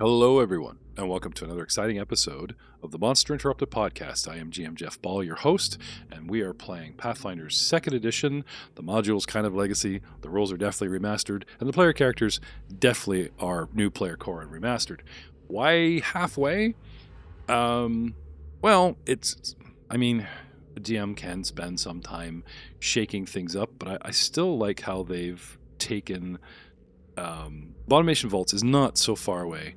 Hello, everyone, and welcome to another exciting episode of the Monster Interrupted podcast. I am GM Jeff Ball, your host, and we are playing Pathfinder's 2nd edition. The module's kind of legacy, the rules are definitely remastered, and the player characters definitely are new player core and remastered. Why halfway? Well, a GM can spend some time shaking things up, but I still like how they've taken... Abomination Vaults is not so far away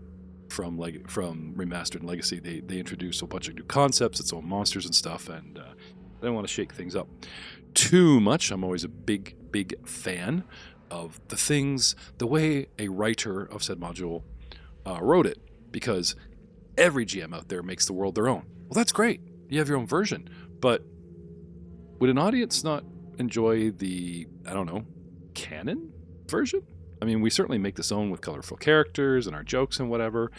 from remastered and legacy. They introduce a bunch of new concepts, its own monsters and stuff, and they don't want to shake things up too much. I'm always a big fan of the way a writer of said module wrote it, because every GM out there makes the world their own. Well, that's great. You have your own version, but would an audience not enjoy the, canon version? I mean, we certainly make this own with colorful characters and our jokes and whatever,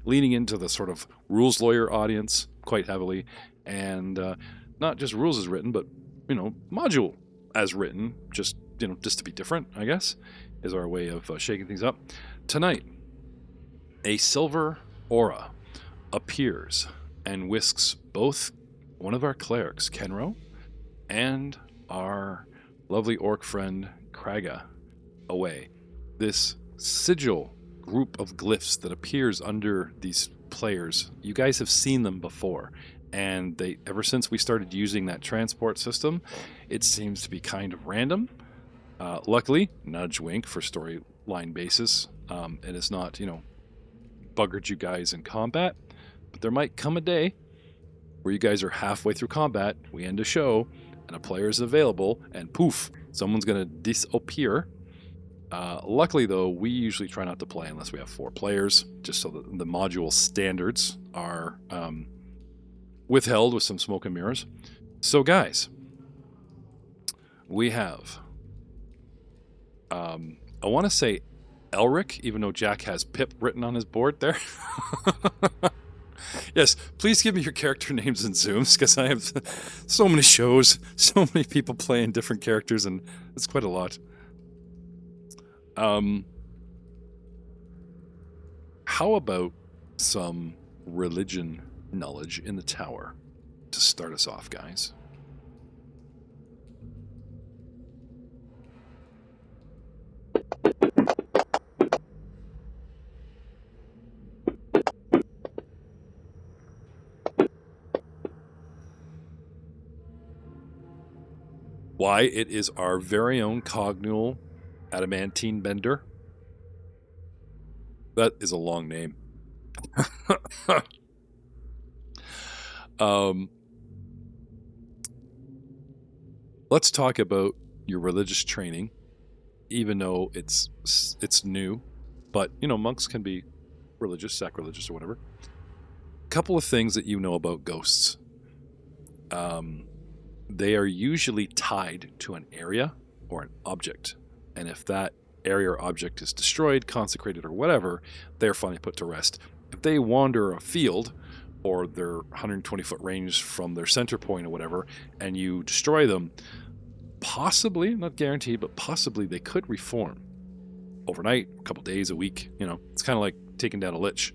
leaning into the sort of rules lawyer audience quite heavily, and not just rules as written, but, module as written, just to be different, I guess, is our way of shaking things up. Tonight, a silver aura appears and whisks both one of our clerics, Kenro, and our lovely orc friend, Kraga, away. This sigil group of glyphs that appears under these players, you guys have seen them before, and ever since we started using that transport system, it seems to be kind of random. Luckily, nudge wink for storyline basis, it has not, buggered you guys in combat, but there might come a day where you guys are halfway through combat, we end a show, and a player is available, and poof, someone's going to disappear. Luckily, though, we usually try not to play unless we have 4 players, just so that the module standards are withheld with some smoke and mirrors. So, guys, we have, I want to say Elric, even though Jack has Pip written on his board there. Yes, please give me your character names and zooms, because I have so many shows, so many people playing different characters, and it's quite a lot. How about some religion knowledge in the tower to start us off, guys? Why, it is our very own Cognule Adamantine Bender. That is a long name. Let's talk about your religious training, even though it's new, but monks can be religious, sacrilegious, or whatever. Couple of things that you know about ghosts. They are usually tied to an area or an object. And if that area or object is destroyed, consecrated, or whatever, they're finally put to rest. If they wander a field, or their 120-foot range from their center point or whatever, and you destroy them, possibly, not guaranteed, but possibly they could reform overnight, a couple days, a week. It's kind of like taking down a lich.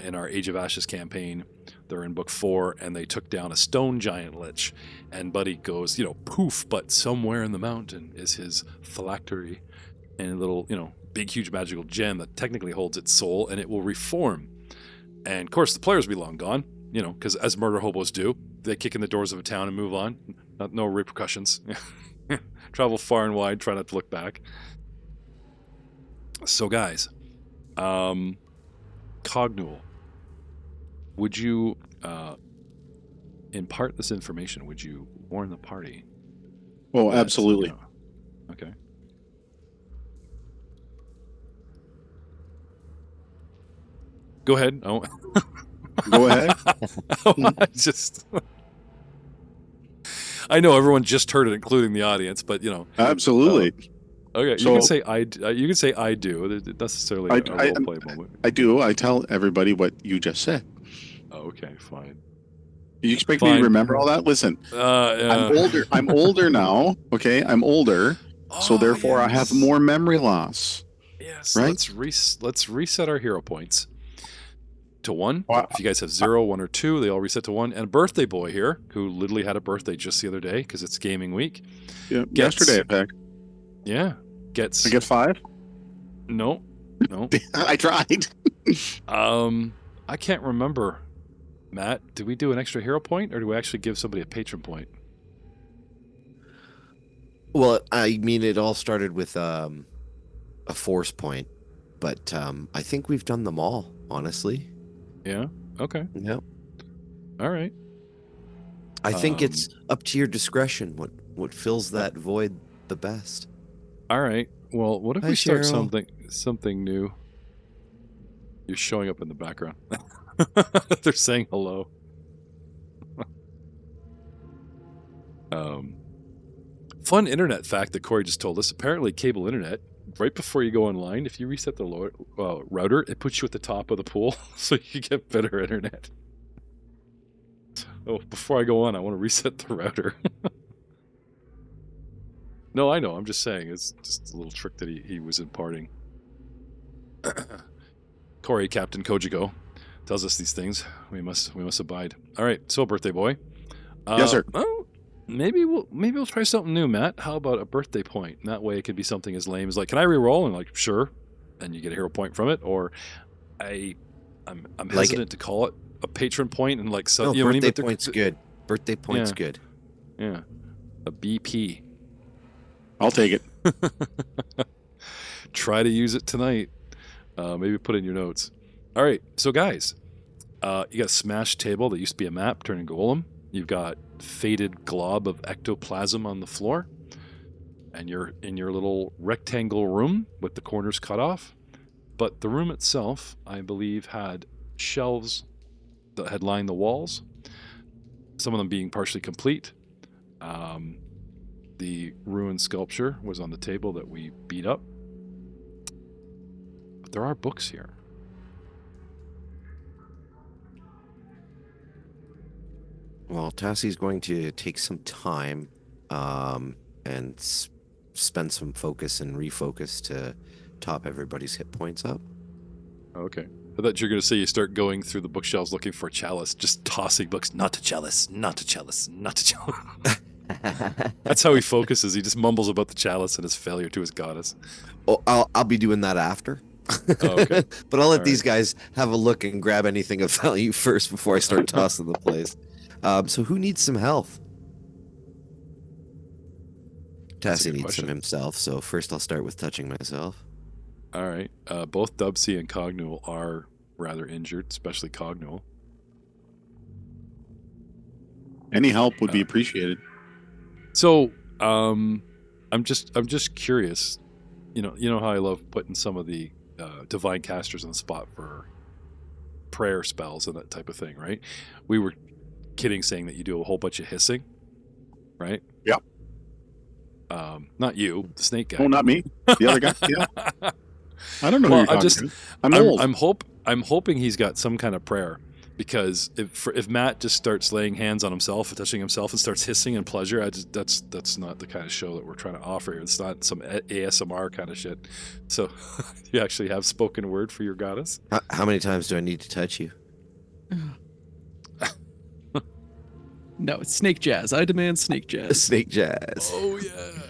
In our Age of Ashes campaign, they're in book 4, and they took down a stone giant lich, and Buddy goes, poof, but somewhere in the mountain is his phylactery, and a little, big, huge magical gem that technically holds its soul, and it will reform. And of course, the players will be long gone, because as murder hobos do, they kick in the doors of a town and move on. No repercussions. Travel far and wide, try not to look back. So, guys, Cognule, would you impart this information? Would you warn the party? Oh, absolutely. Okay. Go ahead. Oh. Go ahead. I know everyone just heard it, including the audience, but Absolutely. Okay, so, you can say I do. It necessarily a role play moment. I do. I tell everybody what you just said. Okay, fine. You expect me to remember all that? Listen, I'm older now. Okay, I'm older, so therefore I have more memory loss. Yes. Right? Let's reset our hero points to 1. Wow. If you guys have 0, 1, or 2, they all reset to 1. And a birthday boy here, who literally had a birthday just the other day because it's gaming week. Yeah, Gets, yesterday, in fact. Yeah. Gets. I get 5? No. I tried. I can't remember. Matt, did we do an extra hero point, or do we actually give somebody a patron point? Well, I mean, it all started with a force point, but I think we've done them all, honestly. Yeah? Okay. Yep. All right. I think it's up to your discretion what fills that void the best. All right. Well, what if Hi, we start Cheryl. something new? You're showing up in the background. They're saying hello. Fun internet fact that Corey just told us. Apparently, cable internet, right before you go online, if you reset the router, it puts you at the top of the pool so you get better internet. Oh, before I go on, I want to reset the router. No, I know. I'm just saying. It's just a little trick that he was imparting. Corey, Captain Kojiko, tells us these things. We must abide. All right. So, birthday boy. Yes, sir. Oh, maybe we'll try something new, Matt. How about a birthday point? And that way, it could be something as lame as like, "Can I re-roll?" And like, sure, and you get a hero point from it. Or, I'm hesitant to call it a patron point, and like, so No, you know, birthday point's good. Birthday point's Yeah. good. Yeah, a BP. I'll take it. Try to use it tonight. Maybe put it in your notes. All right, so guys, you got a smashed table that used to be a map turning golem. You've got faded glob of ectoplasm on the floor, and you're in your little rectangle room with the corners cut off. But the room itself, I believe, had shelves that had lined the walls, some of them being partially complete. The ruined sculpture was on the table that we beat up. But there are books here. Well, Tassie's going to take some time and spend some focus and refocus to top everybody's hit points up. Okay. I thought you were going to say you start going through the bookshelves looking for a chalice, just tossing books. Not a chalice, not a chalice, not a chalice. That's how he focuses. He just mumbles about the chalice and his failure to his goddess. Oh, I'll be doing that after. Oh, okay. But I'll let All these guys have a look and grab anything of value first before I start tossing the place. So who needs some health? That's a Tassie good needs question. some himself, so first I'll start with touching myself. All right. Both Dubsy and Cognual are rather injured, especially Cognual. Any help would be appreciated. So, I'm just curious. You know how I love putting some of the divine casters on the spot for prayer spells and that type of thing, right? We were kidding, saying that you do a whole bunch of hissing, right? Yeah. Not you, the snake guy. Oh, not me. The other guy. Yeah. I don't know Well, who you're talking to. I'm old. I'm hoping he's got some kind of prayer, because if Matt just starts laying hands on himself and touching himself and starts hissing in pleasure, that's not the kind of show that we're trying to offer here. It's not some ASMR kind of shit. So you actually have spoken word for your goddess. How many times do I need to touch you? No, it's snake jazz. I demand snake jazz. Snake jazz. Oh yeah.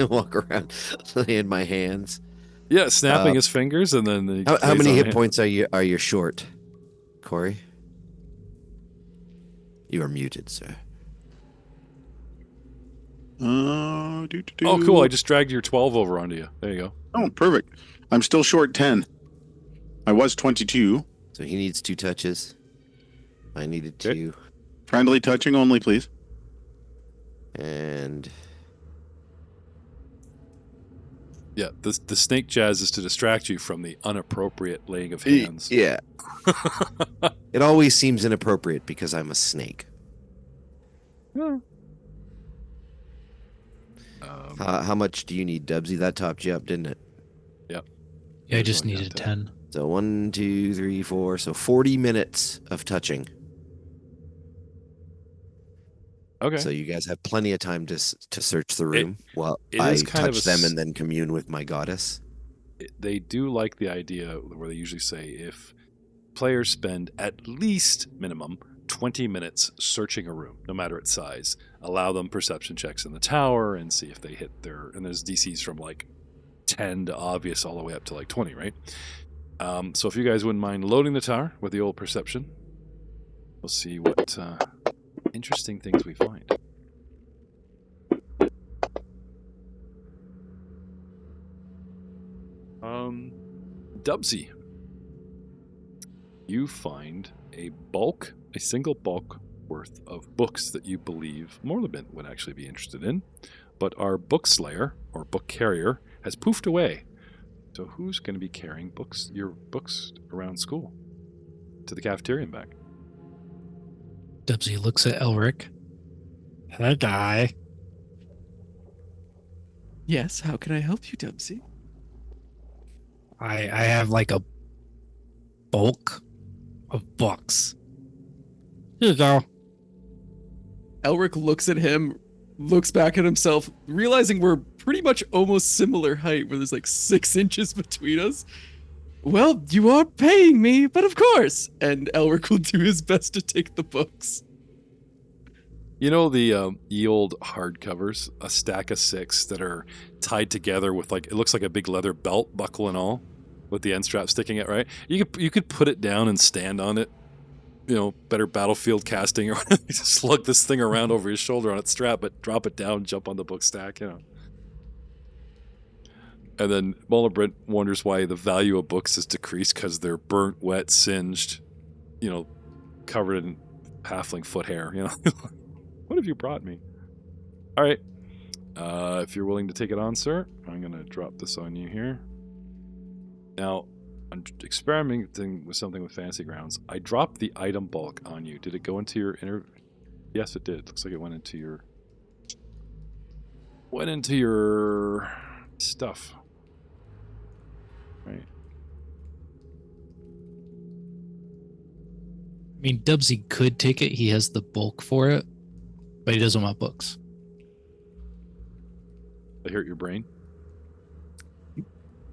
Walk around laying my hands. Yeah, snapping his fingers, and then he How lays many on hit hand. points are you short, Corey? You are muted, sir. Oh, cool! I just dragged your 12 over onto you. There you go. Oh, perfect. I'm still short 10. I was 22. So he needs 2 touches. I needed 2. Friendly touching only, please. And Yeah, the snake jazz is to distract you from the inappropriate laying of hands. yeah. It always seems inappropriate because I'm a snake. How much do you need, Dubsy? That topped you up, didn't it? Yep. Yeah, I just Going down needed to 10. So 1, 2, 3, 4. So 40 minutes of touching. Okay. So you guys have plenty of time to search the room while it I is kind of touch them and then commune with my goddess. They do like the idea where they usually say if players spend at least minimum 20 minutes searching a room, no matter its size, allow them perception checks in the tower and see if they hit their, and there's DCs from like 10 to obvious all the way up to like 20, right? So if you guys wouldn't mind loading the tower with the old perception, we'll see what interesting things we find. Dubsy, you find a single bulk worth of books that you believe Morlibint would actually be interested in, but our book slayer or book carrier has poofed away. So who's going to be carrying your books around school to the cafeteria and back? Dubsy looks at Elric. That guy. Yes, how can I help you, Dubsy? I have like a bulk of books. Here you go. Elric looks at him, looks back at himself, realizing we're pretty much almost similar height, where there's like 6 inches between us. Well, you are paying me, but of course. And Elric will do his best to take the books. You know the old hardcovers, a stack of 6 that are tied together with like, it looks like a big leather belt buckle and all, with the end strap sticking out, right? You could put it down and stand on it. You know, better battlefield casting, or just lug this thing around over his shoulder on its strap, but drop it down, jump on the book stack, you know. And then Malburg wonders why the value of books is decreased because they're burnt, wet, singed, you know, covered in halfling foot hair, you know. What have you brought me? All right. If you're willing to take it on, sir, I'm going to drop this on you here. Now, I'm experimenting with something with Fantasy Grounds. I dropped the item bulk on you. Did it go into your inner... Yes, it did. Looks like it went into your... stuff. Right. I mean, Dubsy could take it. He has the bulk for it, but he doesn't want books. They hurt your brain?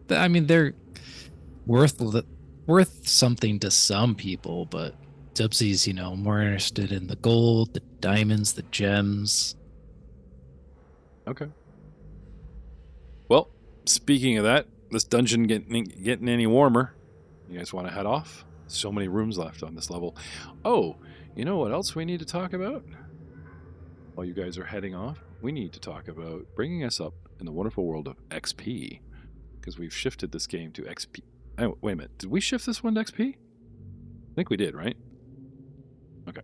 I mean, they're worth something to some people, but Dubsy's, you know, more interested in the gold, the diamonds, the gems. Okay. Well, speaking of that, this dungeon getting any warmer. You guys want to head off? So many rooms left on this level. Oh, you know what else we need to talk about? While you guys are heading off, we need to talk about bringing us up in the wonderful world of XP, because we've shifted this game to XP. Oh, wait a minute. Did we shift this one to XP? I think we did, right? Okay.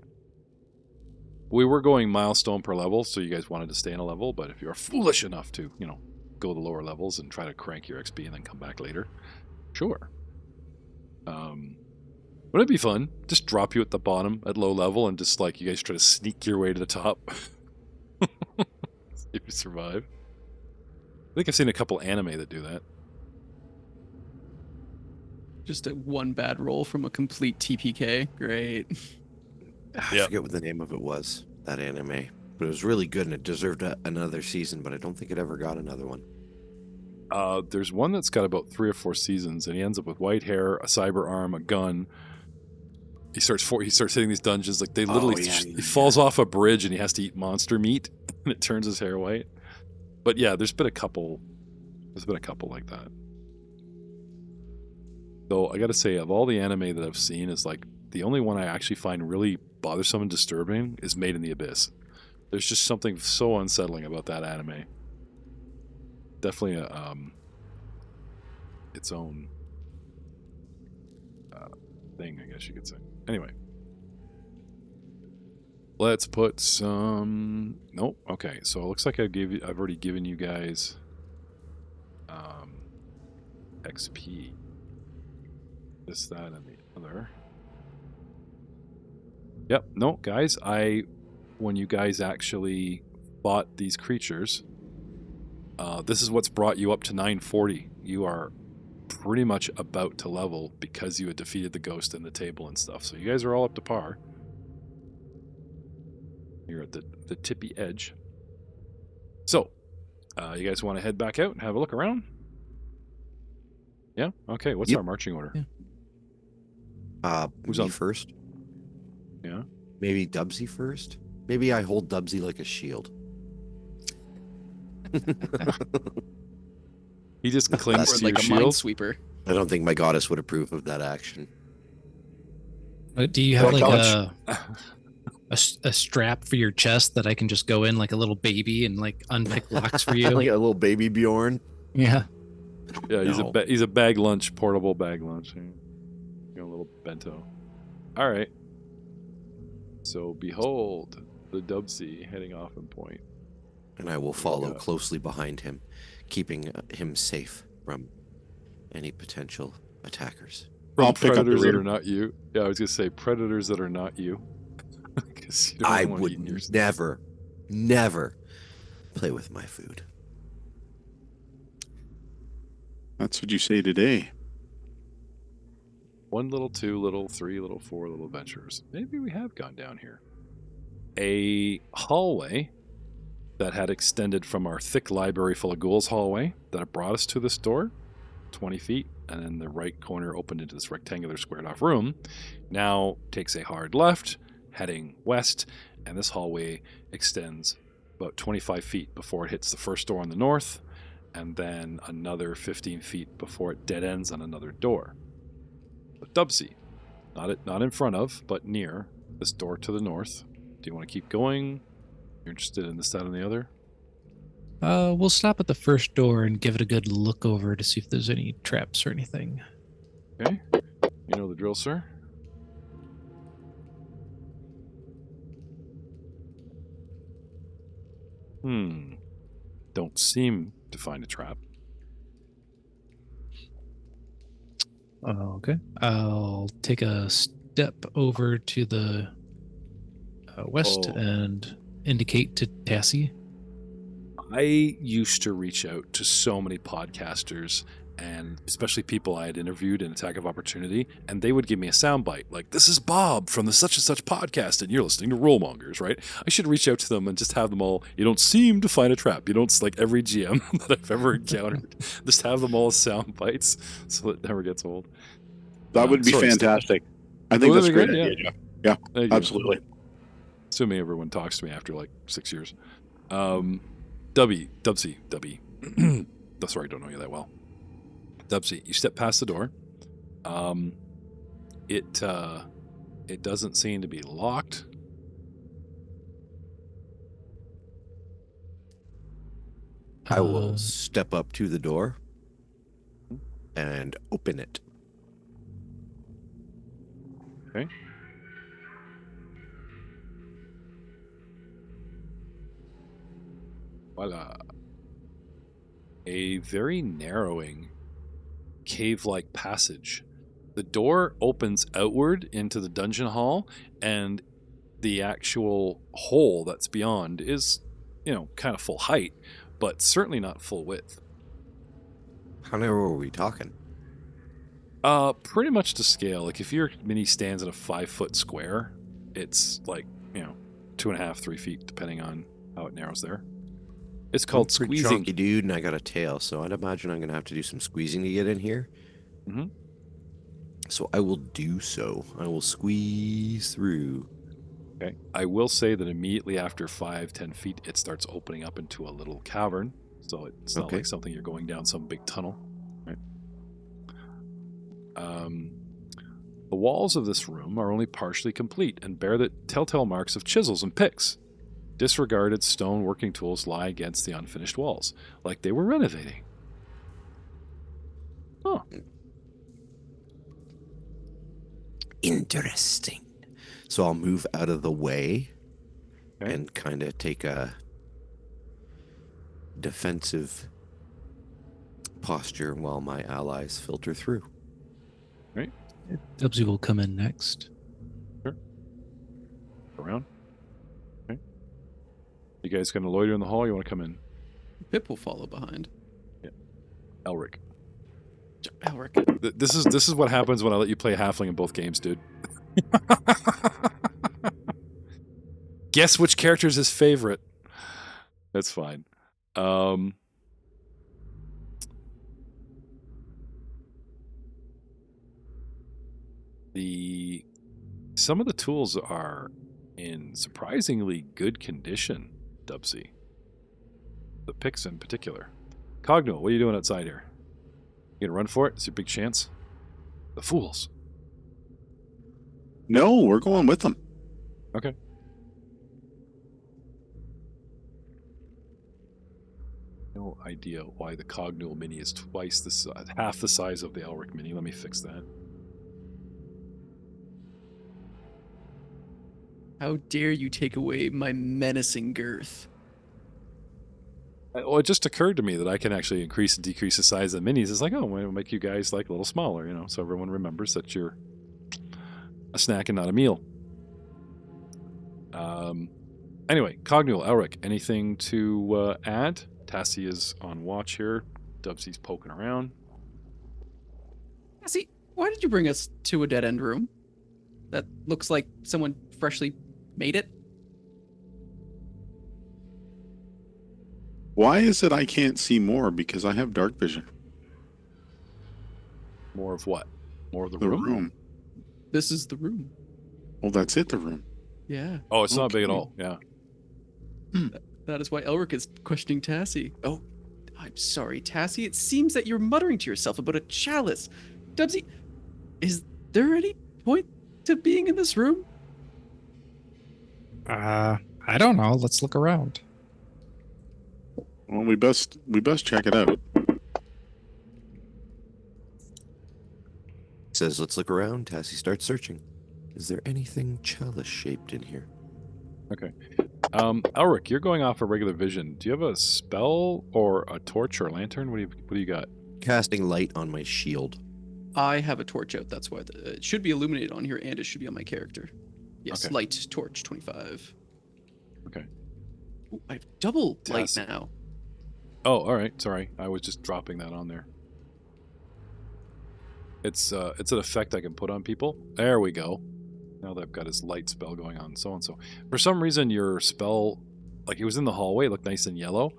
We were going milestone per level, so you guys wanted to stay in a level, but if you're foolish enough to, you know, go to lower levels and try to crank your XP and then come back later, sure. Wouldn't it be fun? Just drop you at the bottom at low level and just like you guys try to sneak your way to the top. See if you survive. I think I've seen a couple anime that do that. Just a one bad roll from a complete TPK. Great. I forget what the name of it was, that anime. But it was really good and it deserved another season, but I don't think it ever got another one. There's one that's got about 3 or 4 seasons, and he ends up with white hair, a cyber arm, a gun. He starts hitting these dungeons like they literally. He falls off a bridge and he has to eat monster meat, and it turns his hair white. But yeah, there's been a couple like that. Though I got to say, of all the anime that I've seen, is like the only one I actually find really bothersome and disturbing is Made in the Abyss. There's just something so unsettling about that anime. Definitely a its own thing, I guess you could say. Anyway, let's put some. Nope. Okay, so it looks like I've already given you guys XP. This, that, and the other. Yep. No, guys. When you guys actually fought these creatures, this is what's brought you up to 940. You are pretty much about to level because you had defeated the ghost and the table and stuff. So you guys are all up to par. You're at the tippy edge. So, you guys want to head back out and have a look around? Yeah? Okay, what's Yep. our marching order? Yeah. Who's Me on? first? Yeah? Maybe Dubsy first? Maybe I hold Dubsy like a shield. He just clings Or to like your a shield. minesweeper. I don't think my goddess would approve of that action. Do you have Well, like a strap for your chest that I can just go in like a little baby and like unpick locks for you? Like a little baby Bjorn. Yeah. Yeah, No. he's a bag lunch, portable bag lunch. You know, a little bento. All right. So behold the Dubsy heading off in point. And I will follow got? closely behind him, keeping him safe from any potential attackers. From I'll pick up the predators that rear. are not you. Yeah, I was gonna say predators that are not you. 'Cause you don't I want would eating your never play with my food. That's what you say today. 1 little, 2 little, 3 little, 4 little adventures. Maybe we have gone down here. A hallway that had extended from our thick library full of ghouls hallway that brought us to this door, 20 feet, and then the right corner opened into this rectangular squared off room, now takes a hard left, heading west, and this hallway extends about 25 feet before it hits the first door on the north, and then another 15 feet before it dead ends on another door. But Dubsy, not in front of, but near this door to the north. Do you want to keep going? You're interested in this, that, and the other? We'll stop at the first door and give it a good look over to see if there's any traps or anything. Okay. You know the drill, sir. Don't seem to find a trap. Okay. I'll take a step over to the west Oh. and indicate to Tassie. I used to reach out to so many podcasters, and especially people I had interviewed in Attack of Opportunity, and they would give me a soundbite like, "This is Bob from the such and such podcast, and you're listening to Rollmongers," right? I should reach out to them and just have them all. You don't seem to find a trap. You don't, like every GM that I've ever encountered. Just have them all as sound bites, so it never gets old. That would be sorry, fantastic. I think Would that's that a be great good? idea, Jeff. Thank you. Absolutely. Assuming everyone talks to me after like 6 years. Dubsy. Sorry, I don't know you that well. Dubsy, you step past the door. It doesn't seem to be locked. I will step up to the door and open it. Okay. Voila. A very narrowing cave-like passage. The door opens outward into the dungeon hall, and the actual hole that's beyond is, kind of full height, but certainly not full width. How narrow are we talking? Pretty much to scale. Like if your mini stands in a 5-foot square, it's like 2.5, 3 feet, depending on how it narrows there. It's called I'm a pretty squeezing. chunky dude, and I got a tail, so I'd imagine I'm gonna have to do some squeezing to get in here. Mhm. So I will do so. I will squeeze through. Okay. I will say that immediately after 5-10 feet, it starts opening up into a little cavern. So it's not Okay. like something you're going down some big tunnel. Right? The walls of this room are only partially complete and bear the telltale marks of chisels and picks. Disregarded stone working tools lie against the unfinished walls, like they were renovating. Huh. Interesting. So I'll move out of the way Okay. and kind of take a defensive posture while my allies filter through. Dubsy will come in next. Around. Okay. You guys going to loiter in the hall? You want to come in? Pip will follow behind. Elric. Elric. This is what happens when I let you play halfling in both games, dude. Guess which character is his favorite. That's fine. Some of the tools are in surprisingly good condition, Dubsy. The picks in particular. Cogno, what are you doing outside here? You gonna run for it? It's your big chance. The fools. No, we're going with them. Okay. No idea why the Cogno Mini is half the size of the Elric Mini. Let me fix that. How dare you take away my menacing girth? Well, it just occurred to me that I can actually increase and decrease the size of the minis. It's like, oh, we'll make you guys like a little smaller, so everyone remembers that you're a snack and not a meal. Anyway, Cognul, Elric, anything to add? Tassie is on watch here. Dubsy's poking around. Tassie, why did you bring us to a dead-end room? That looks like someone freshly made it. Why is it I can't see more? Because I have dark vision. More of what? More of the The room? room. This is the room. Well, that's it, the room. Yeah. Oh, it's not big at Okay. all. Yeah. That is why Elric is questioning Tassie. Oh, I'm sorry, Tassie. It seems that you're muttering to yourself about a chalice. Dubsy, is there any point to being in this room? I don't know. Let's look around. Well, we best check it out. Says, let's look around. Tassie starts searching. Is there anything chalice-shaped in here? Okay. Elric, you're going off of regular vision. Do you have a spell or a torch or a lantern? What do you got? Casting light on my shield. I have a torch out. That's why it should be illuminated on here, and it should be on my character. Yes, Okay. light torch 25. Okay. Ooh, I have double light Tassie. now. Oh, all right. Sorry, I was just dropping that on there. It's an effect I can put on people. There we go. Now that I've got his light spell going on, so and so. For some reason, your spell, like it was in the hallway, it looked nice and yellow,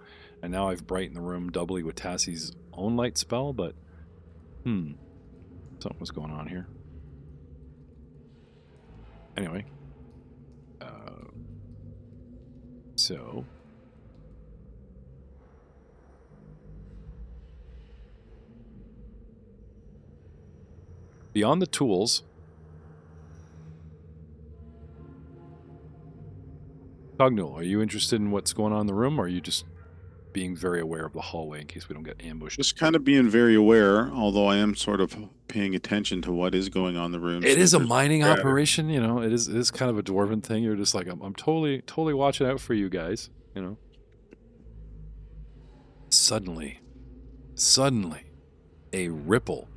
and now I've brightened the room doubly with Tassie's own light spell. But something was going on here. Anyway, so. Beyond the tools, Cognul, are you interested in what's going on in the room, or are you just being very aware of the hallway in case we don't get ambushed? Just kind of being very aware, although I am sort of paying attention to what is going on in the room. It so is a there's- mining Yeah. operation, It is kind of a dwarven thing. You're just like, I'm totally watching out for you guys, Suddenly, a ripple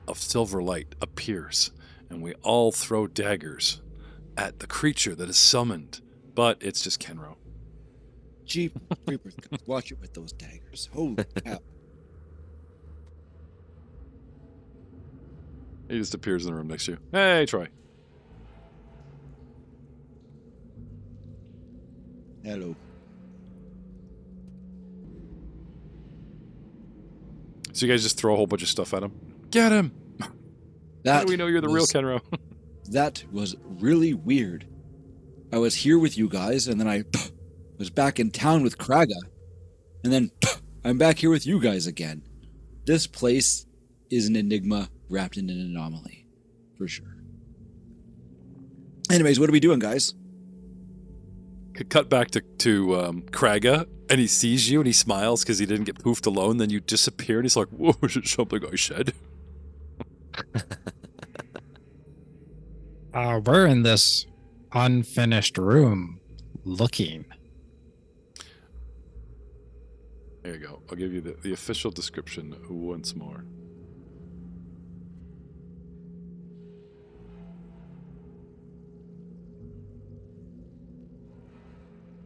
of silver light appears, and we all throw daggers at the creature that is summoned. But it's just Kenro. Jeep Creepers, watch it with those daggers. Holy cow. He just appears in the room next to you. Hey, Troy. Hello. So you guys just throw a whole bunch of stuff at him. Get him! How That do we know you're the real was- Kenro? That was really weird. I was here with you guys, and then I was back in town with Kraga, and then I'm back here with you guys again. This place is an enigma wrapped in an anomaly, for sure. Anyways, what are we doing, guys? Cut back to Kraga, and he sees you, and he smiles because he didn't get poofed alone. Then you disappear, and he's like, "Whoa, is it something I said?" We're in this unfinished room looking. There you go. I'll give you the official description once more.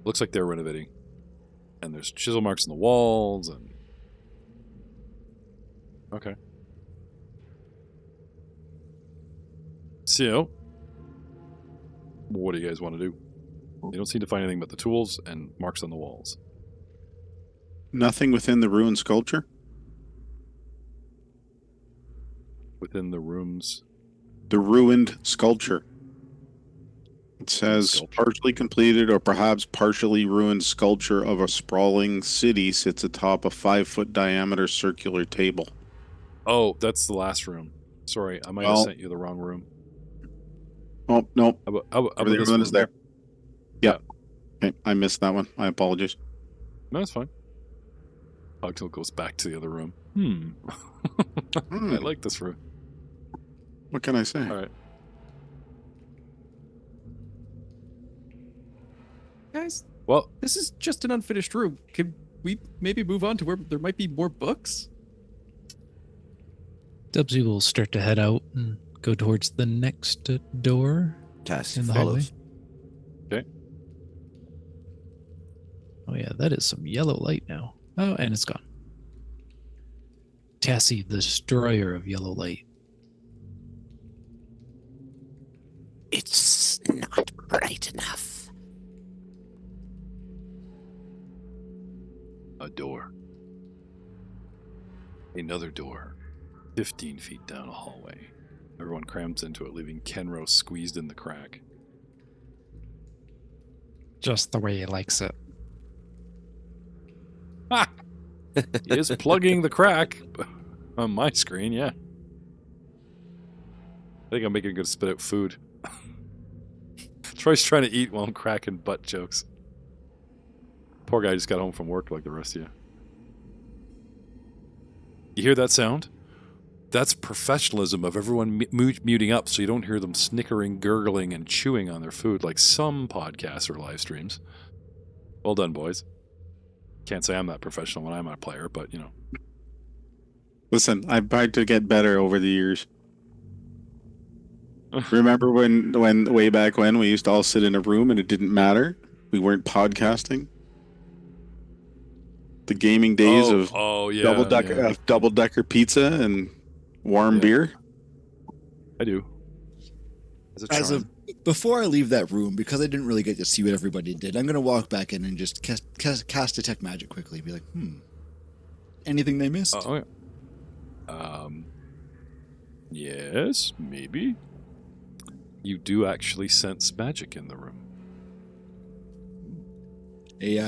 Looks like they're renovating. And there's chisel marks in the walls and... Okay. So, what do you guys want to do? You don't seem to find anything but the tools and marks on the walls. Nothing within the ruined sculpture? Within the rooms. The ruined sculpture. It says Sculpture. partially completed or perhaps partially ruined sculpture of a sprawling city sits atop a 5-foot diameter circular table. Oh, that's the last room. Sorry, I might have Well- sent you the wrong room. Oh, no. How about Everything this is one? there. Yeah. Okay, I missed that one. I apologize. No, it's fine. Pugtail goes back to the other room. I like this room. What can I say? All right. Guys, Well, this is just an unfinished room. Can we maybe move on to where there might be more books? Dubsy will start to head out and go towards the next door Tassie in the hallway. follows. Oh yeah, that is some yellow light now. Oh, and it's gone. Tassie, the destroyer of yellow light. It's not bright enough. a door. Another door. 15 feet down a hallway. Everyone crams into it, leaving Kenro squeezed in the crack. Just the way he likes it. Ha! He is plugging the crack on my screen, yeah. I think I'm making a good spit out food. Troy's trying to eat while I'm cracking butt jokes. Poor guy just got home from work like the rest of you. You hear that sound? That's professionalism of everyone muting up so you don't hear them snickering, gurgling, and chewing on their food like some podcasts or live streams. Well done, boys. Can't say I'm that professional when I'm a player, but, you know. Listen, I've tried to get better over the years. Remember when way back when we used to all sit in a room and it didn't matter? We weren't podcasting. The gaming days of double decker pizza and warm beer. I do. As a charm. Before I leave that room, because I didn't really get to see what everybody did, I'm going to walk back in and just cast Detect Magic quickly. Be like, anything they missed? Oh, yeah. Yes, maybe. You do actually sense magic in the room. Hey,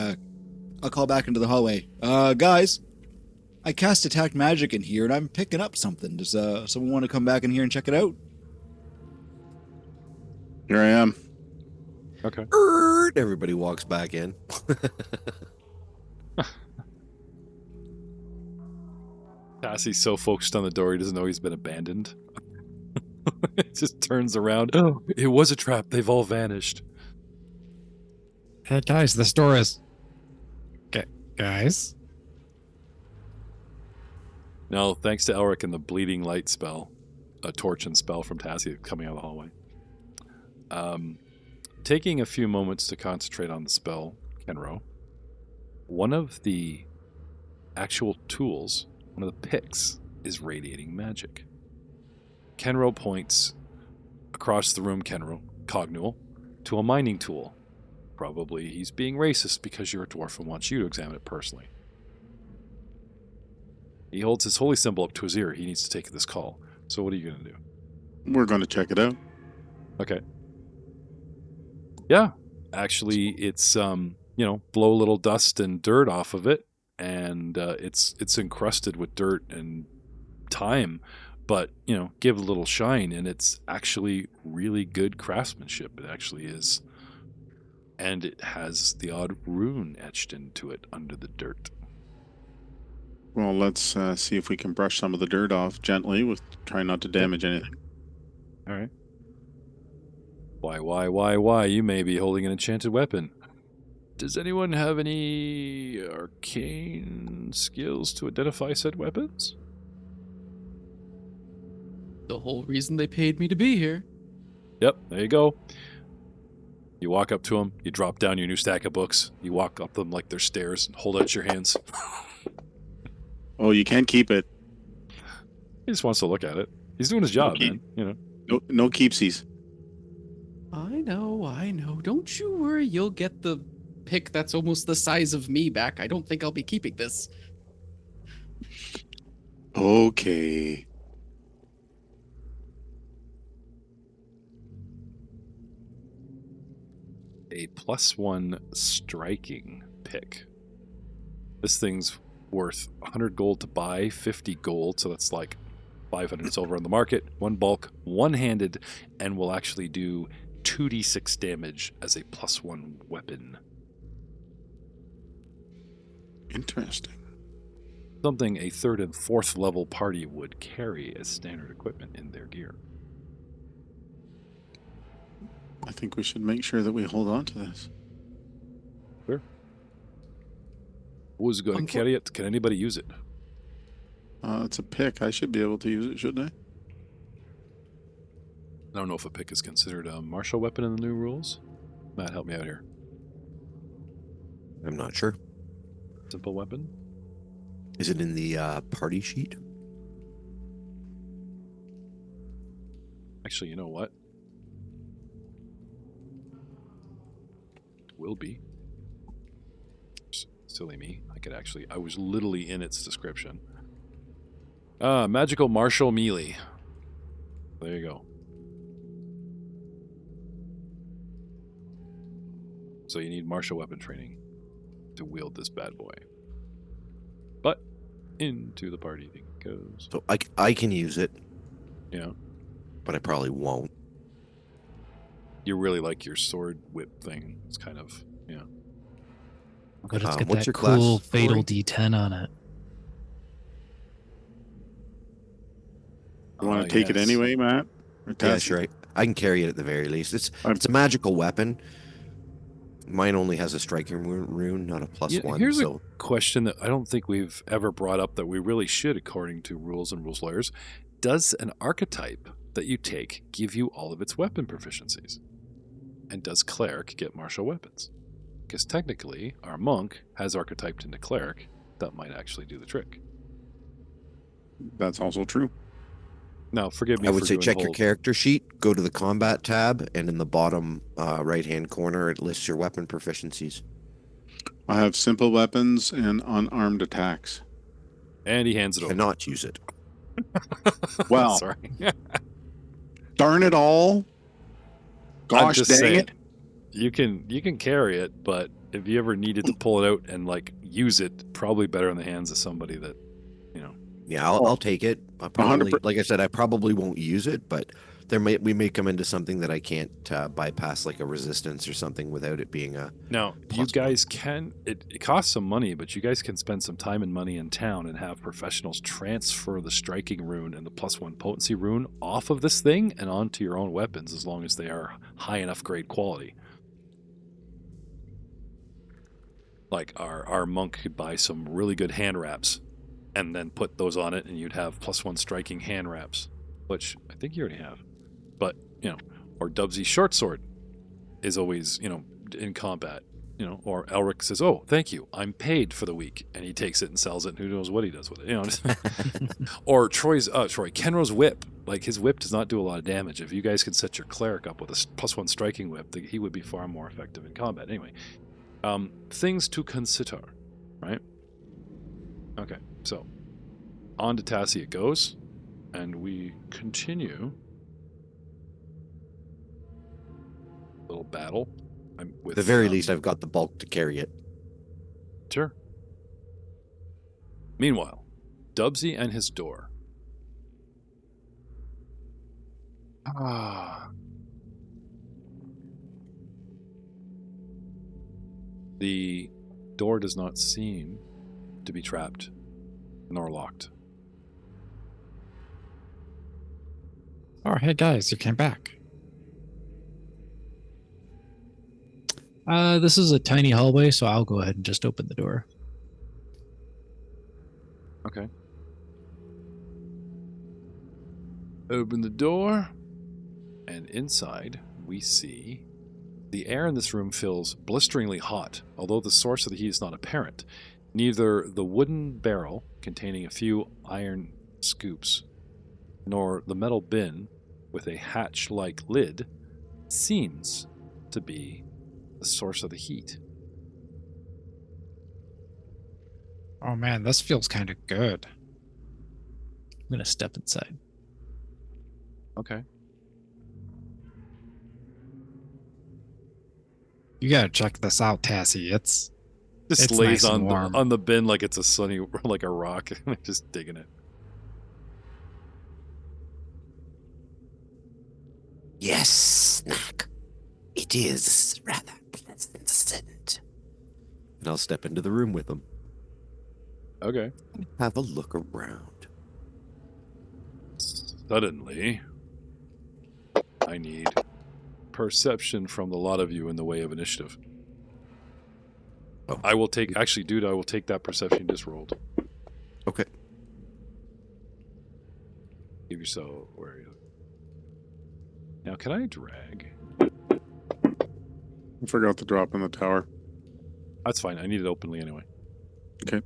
I'll call back into the hallway. Guys, I cast Detect Magic in here, and I'm picking up something. Does someone want to come back in here and check it out? Here I am. Okay. Everybody walks back in. Tassie's so focused on the door, he doesn't know he's been abandoned. It just turns around. Oh, it was a trap. They've all vanished. Hey guys, this door is... Guys? Now, thanks to Elric and the bleeding light spell, a torch and spell from Tassie coming out of the hallway. Taking a few moments to concentrate on the spell, Kenro, one of the actual tools, one of the picks, is radiating magic. Kenro points across the room, Cognual, to a mining tool. Probably he's being racist because you're a dwarf and wants you to examine it personally. He holds his holy symbol up to his ear. He needs to take this call. So what are you going to do? We're going to check it out. Okay. Yeah. Actually, it's, blow a little dust and dirt off of it. And it's encrusted with dirt and time. But, give it a little shine. And it's actually really good craftsmanship. It actually is. And it has the odd rune etched into it under the dirt. Well, let's see if we can brush some of the dirt off gently with trying not to damage anything. All right. Why? You may be holding an enchanted weapon. Does anyone have any arcane skills to identify said weapons? The whole reason they paid me to be here. Yep, there you go. You walk up to them, you drop down your new stack of books, you walk up them like they're stairs and hold out your hands. Oh, you can't keep it. He just wants to look at it. He's doing his job, man. No keepsies. I know. Don't you worry, you'll get the pick that's almost the size of me back. I don't think I'll be keeping this. Okay. A +1 striking pick. This thing's worth 100 gold to buy, 50 gold, so that's like 500 silver on the market. One bulk, one-handed, and will actually do 2d6 damage as a +1 weapon. Interesting. Something a 3rd and 4th level party would carry as standard equipment in their gear. I think we should make sure that we hold on to this. Sure. Who's going to carry it? Can anybody use it? It's a pick. I should be able to use it, shouldn't I don't know if a pick is considered a martial weapon in the new rules. Matt, help me out here. I'm not sure. Simple weapon? Is it in the party sheet? Actually, you know what? It will be. Silly me. I was literally in its description. Magical martial melee. There you go. So you need martial weapon training to wield this bad boy. But into the party thing it goes. So I can use it, Yeah. but I probably won't. You really like your sword whip thing. It's kind of, yeah. But it's got what's that your cool class, fatal Corey? D10 on it. You want to take it anyway, Matt? Or Yeah, Tassie? sure. I can carry it at the very least. It's I'm- a magical weapon. Mine only has a striking rune, not a +1. Here's so a question that I don't think we've ever brought up that we really should, according to rules and rules lawyers. Does an archetype that you take give you all of its weapon proficiencies? And does cleric get martial weapons? Because technically, our monk has archetyped into cleric. That might actually do the trick. That's also true. Now, forgive me I for would say doing check the your whole- character sheet, go to the combat tab, and in the bottom right-hand corner, it lists your weapon proficiencies. I have simple weapons and unarmed attacks. And he hands it over. Cannot use it. Well, Sorry. darn it all. I'm Gosh just dang saying, it. You can carry it, but if you ever needed to pull it out and like use it, probably better in the hands of somebody that, you know. Yeah, I'll take it. I probably, 100%. like I said, I probably won't use it, but we may come into something that I can't bypass, like a resistance or something, without it being a. Now, you guys can, it costs some money, but you guys can spend some time and money in town and have professionals transfer the striking rune and the +1 potency rune off of this thing and onto your own weapons as long as they are high enough grade quality. Like our monk could buy some really good hand wraps and then put those on it and you'd have +1 striking hand wraps, which I think you already have. But, or Dubsy's short sword is always, in combat, or Elric says, "Oh, thank you, I'm paid for the week," and he takes it and sells it, and who knows what he does with it, Or Kenro's whip, like his whip does not do a lot of damage. If you guys can set your cleric up with a +1 striking whip, he would be far more effective in combat. Anyway, things to consider, right? Okay, so on to Tassie it goes, and we continue. Little battle. At the very least, I've got the bulk to carry it. Sure. Meanwhile, Dubsy and his door. The door does not seem to be trapped nor locked. Oh, hey guys, you came back. This is a tiny hallway, so I'll go ahead and just open the door. Okay. Open the door, and inside we see the air in this room feels blisteringly hot, although the source of the heat is not apparent. Neither the wooden barrel containing a few iron scoops, nor the metal bin with a hatch-like lid seems to be the source of the heat. Oh man, this feels kind of good. I'm gonna step inside. Okay. You gotta check this out, Tassie. It's Just It's lays nice and on warm. the bin like it's a sunny, like a rock. Just digging it. Yes, snack. It is rather pleasant. And I'll step into the room with them. Okay. Have a look around. Suddenly, I need perception from the lot of you in the way of initiative. Oh. I will take, actually, dude, I will take that perception you just rolled. Okay. Give yourself, where are you? Now, can I drag? I forgot to drop in the tower. That's fine. I need it openly anyway. Okay.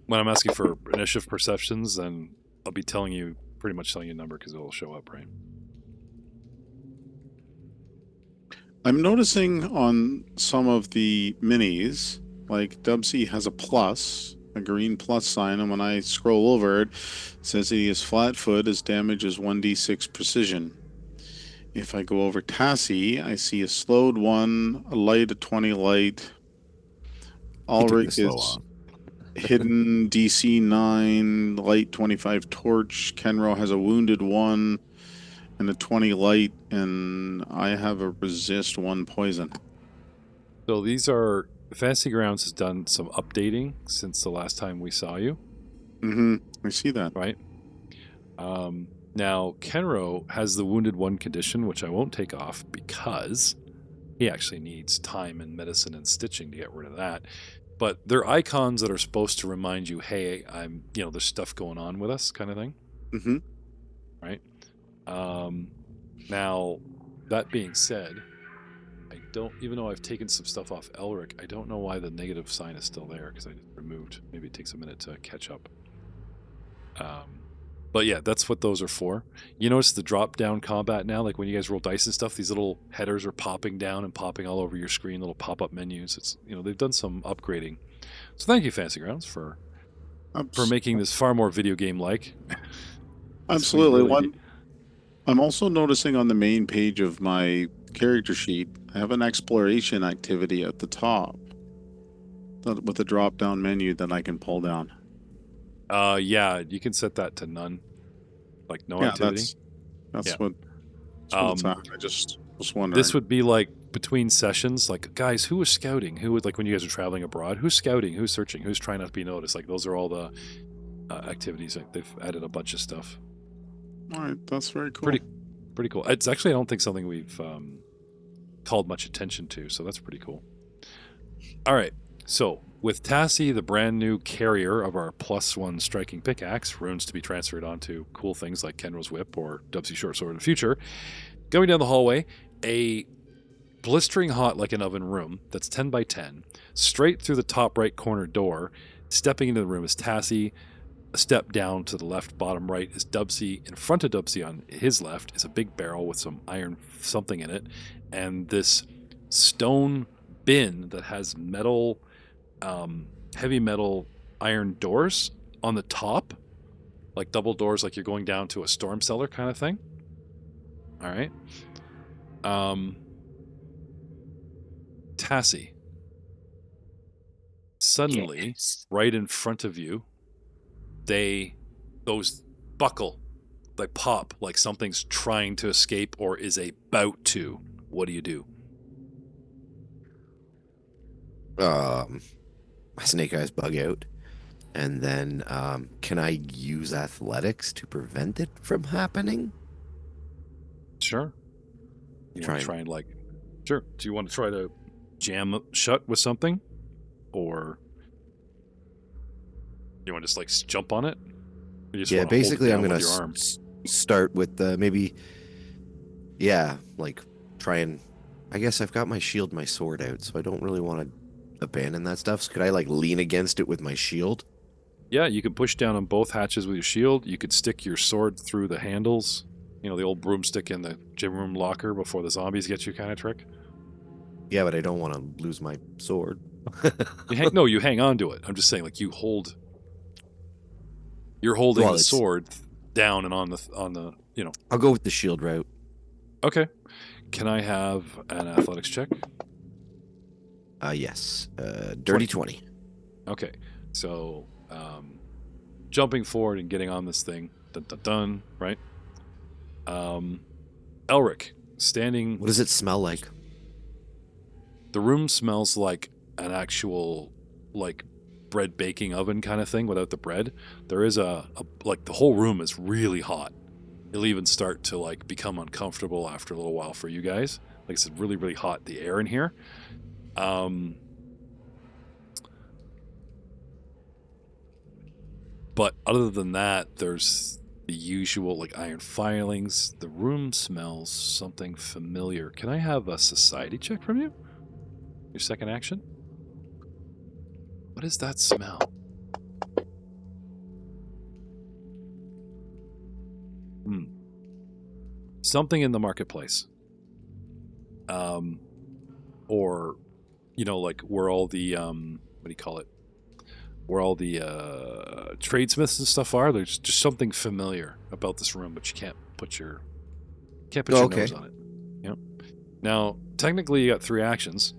When I'm asking for initiative perceptions, then I'll be telling you, pretty much telling you a number because it'll show up, right? I'm noticing on some of the minis, like Dubsy has a plus, a green plus sign, and when I scroll over it, it says he is flat-foot, his damage is 1d6 precision. If I go over Tassie, I see a slowed 1, a light, a 20 light. Ulrich is hidden DC 9, light 25 torch. Kenro has a wounded 1 and a 20 light, and I have a resist 1 poison. So these are, Fantasy Grounds has done some updating since the last time we saw you, I see that. right? Now, Kenro has the Wounded 1 condition, which I won't take off because he actually needs time and medicine and stitching to get rid of that. But they're icons that are supposed to remind you, hey, I'm, there's stuff going on with us, kind of thing. Mm-hmm. Right? Now, that being said, I don't, even though I've taken some stuff off Elric, I don't know why the negative sign is still there because I just removed. Maybe it takes a minute to catch up. But yeah, that's what those are for. You notice the drop-down combat now, like when you guys roll dice and stuff, these little headers are popping down and popping all over your screen, little pop-up menus. It's, they've done some upgrading. So thank you, Fantasy Grounds, for making this far more video game-like. Absolutely. I'm also noticing on the main page of my character sheet, I have an exploration activity at the top with a drop-down menu that I can pull down. Yeah, you can set that to none, like no activity. That's Yeah. what it's at. I just was wondering. This would be like between sessions, like, guys, who was scouting? Who would, like, when you guys are traveling abroad, who's scouting? Who's searching? Who's trying not to be noticed? Like, those are all the activities. Like, they've added a bunch of stuff. All right, that's very cool. Pretty cool. It's actually, I don't think something we've called much attention to, so that's pretty cool. All right, so with Tassie, the brand new carrier of our +1 striking pickaxe, runes to be transferred onto cool things like Kenro's whip or Dubsy short sword in the future, going down the hallway, a blistering hot like an oven room that's 10 by 10, straight through the top right corner door. Stepping into the room is Tassie. A step down to the left bottom right is Dubsy. In front of Dubsy on his left is a big barrel with some iron something in it, and this stone bin that has metal, heavy metal iron doors on the top, like double doors, like you're going down to a storm cellar kind of thing. All right. Tassie. Suddenly, Yes. right in front of you, those buckle, they pop like something's trying to escape or is about to. What do? My snake eyes bug out. And then, can I use athletics to prevent it from happening? Sure. You want to Try try and like, sure. Do you want to try to jam shut with something, or you want to just like jump on it? Or you just Yeah, wanna hold it basically, down I'm going with your arm? to start with maybe, yeah, like try and, I guess I've got my shield, my sword out, so I don't really want to abandon that stuff. So could I like lean against it with my shield? Yeah, you can push down on both hatches with your shield. You could stick your sword through the handles. You know, the old broomstick in the gym room locker before the zombies get you kind of trick. Yeah, but I don't want to lose my sword. You hang on to it. I'm just saying, like, you're holding Well, the it's- sword down and on the you know. I'll go with the shield route. Okay. Can I have an athletics check? Yes. Dirty 20. Okay. So, jumping forward and getting on this thing. Dun, dun, dun, right? Elric, standing. What does it smell like? The room smells like an actual, like, bread baking oven kind of thing without the bread. There is like, the whole room is really hot. It'll even start to, like, become uncomfortable after a little while for you guys. Like I said, really, really hot, the air in here. But other than that, there's the usual, like, iron filings. The room smells something familiar. Can I have a society check from you? Your second action? What is that smell? Something in the marketplace. Or, you know, like, where all the, what do you call it? Where all the tradesmiths and stuff are. There's just something familiar about this room, but you can't put your Okay. nose on it. Yep. Now, technically, you got 3 actions.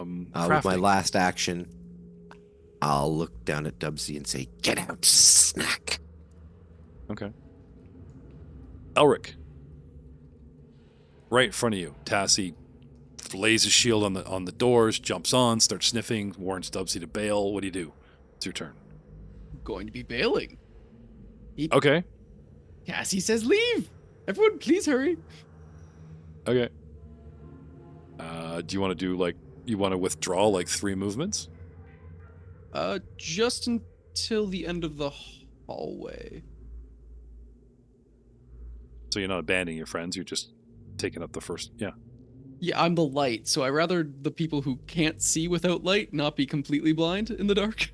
With my Crafting. last action, I'll look down at Dubsy and say, "Get out, snack." Okay. Elric, right in front of you. Tassie lays his shield on the doors, jumps on, starts sniffing, warns Dubsy to bail. What do you do? It's your turn. Going to be bailing. Okay. Cassie says leave. Everyone, please hurry. Okay. Do you want to do, like, you want to withdraw, like, 3 movements? Just until the end of the hallway. So you're not abandoning your friends, you're just taking up the first. Yeah. Yeah, I'm the light, so I rather the people who can't see without light not be completely blind in the dark.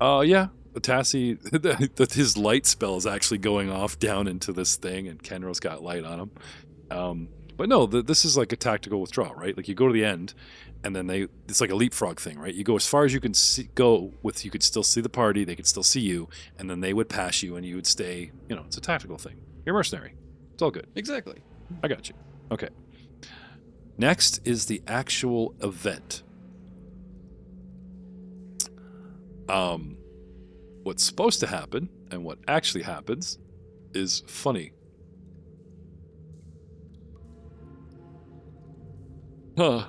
Yeah. Tassie, his light spell is actually going off down into this thing, and Kenro's got light on him. But no, this is like a tactical withdrawal, right? Like, you go to the end, and then it's like a leapfrog thing, right? You go as far as you can go with, you could still see the party, they could still see you, and then they would pass you, and you would stay. You know, it's a tactical thing. You're a mercenary. It's all good. Exactly. I got you. Okay. Next is the actual event. What's supposed to happen and what actually happens is funny. Huh.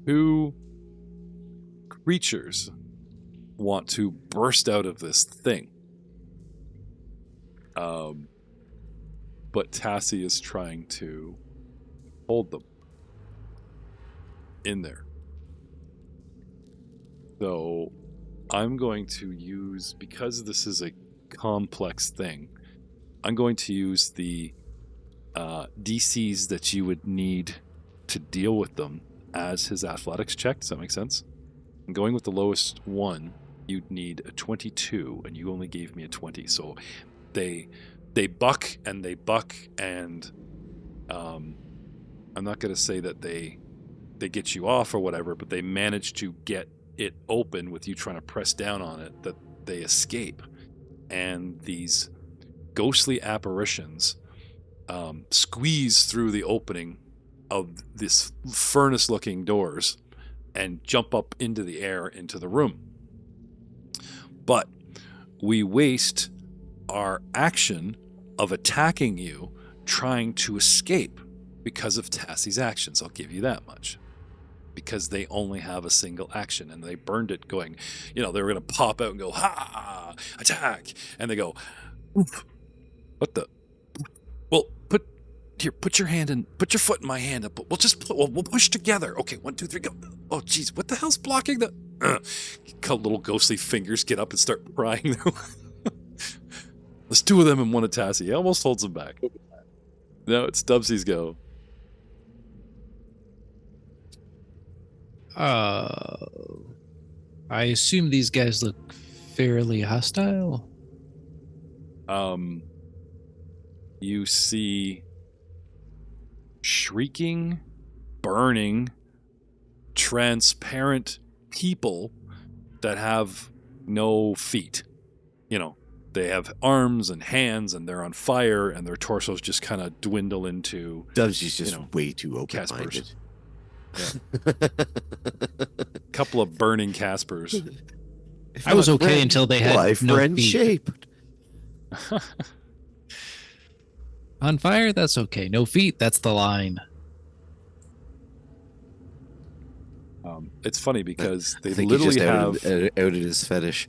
Two creatures want to burst out of this thing. But Tassie is trying to hold them in there. So I'm going to use, because this is a complex thing, I'm going to use the DCs that you would need to deal with them as his athletics check. Does that make sense? I'm going with the lowest one. You'd need a 22, and you only gave me a 20. So they buck and they buck, and I'm not going to say that they get you off or whatever, but they manage to get it open with you trying to press down on it, that they escape. And these ghostly apparitions squeeze through the opening of this furnace-looking doors and jump up into the air into the room. But we waste our action of attacking you trying to escape because of Tassie's actions. I'll give you that much. Because they only have a single action, and they burned it going, you know, they were going to pop out and go, ha, attack. And they go, oof, what the? Well, put your hand in, put your foot in my hand. We'll push together. Okay, 1, 2, 3, go. Oh, geez, what the hell's blocking the? Little ghostly fingers get up and start prying. There's 2 of them and 1 of Tassie. He almost holds them back. Now it's Dubsy's go. I assume these guys look fairly hostile. You see shrieking, burning, transparent people that have no feet. You know, they have arms and hands and they're on fire and their torsos just kind of dwindle into Dubsy's just you know, way too open-minded. couple of burning Caspers. If I was not okay red, until they had life no friend feet. shaped. On fire, that's okay. No feet, that's the line. It's funny because they I think literally he just have outed his fetish.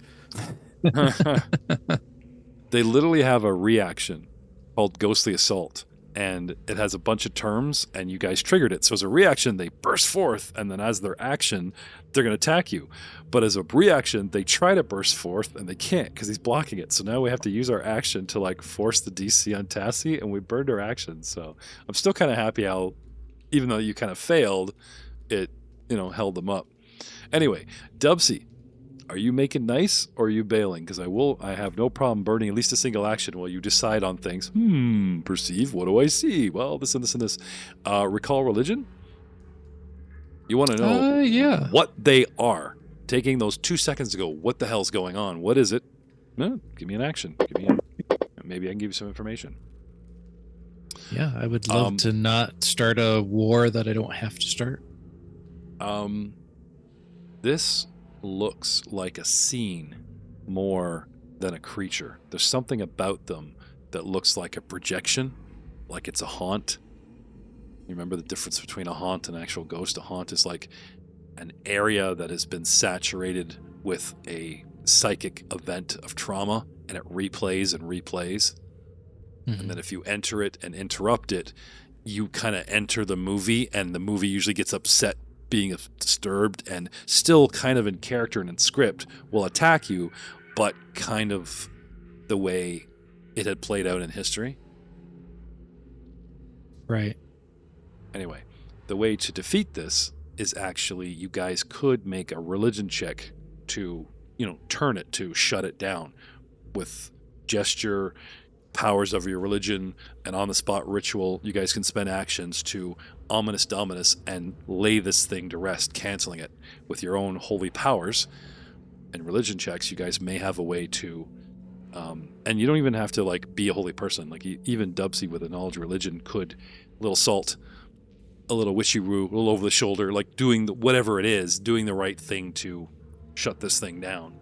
they literally have a reaction called Ghostly Assault, and it has a bunch of terms, and you guys triggered it. So as a reaction, they burst forth, and then as their action, they're going to attack you. But as a reaction, they try to burst forth, and they can't because he's blocking it. So now we have to use our action to like force the DC on Tassie, and we burned our action. So I'm still kind of happy how, even though you kind of failed, it held them up. Anyway, Dubsy, are you making nice or are you bailing? Because I have no problem burning at least a single action while you decide on things. Perceive, what do I see? Well, this and this and this. Recall religion? You want to know Yeah. what they are. Taking those 2 seconds to go, what the hell's going on? What is it? No, give me an action. Maybe I can give you some information. Yeah, I would love to not start a war that I don't have to start. This looks like a scene more than a creature. There's something about them that looks like a projection, like it's a haunt. You remember the difference between a haunt and an actual ghost? A haunt is like an area that has been saturated with a psychic event of trauma, and it replays and replays. Mhm. And then if you enter it and interrupt it, you kind of enter the movie, and the movie usually gets upset being disturbed and still kind of in character and in script will attack you, but kind of the way it had played out in history. Right. Anyway, the way to defeat this is actually you guys could make a religion check to, turn it, to shut it down with gesture, powers of your religion, and on the spot ritual. You guys can spend actions to ominous dominus and lay this thing to rest, canceling it with your own holy powers. And religion checks, you guys may have a way to and you don't even have to like be a holy person. Like even Dubsy with a knowledge of religion could a little salt, a little wishy-woo, a little over the shoulder, like doing whatever it is, doing the right thing to shut this thing down.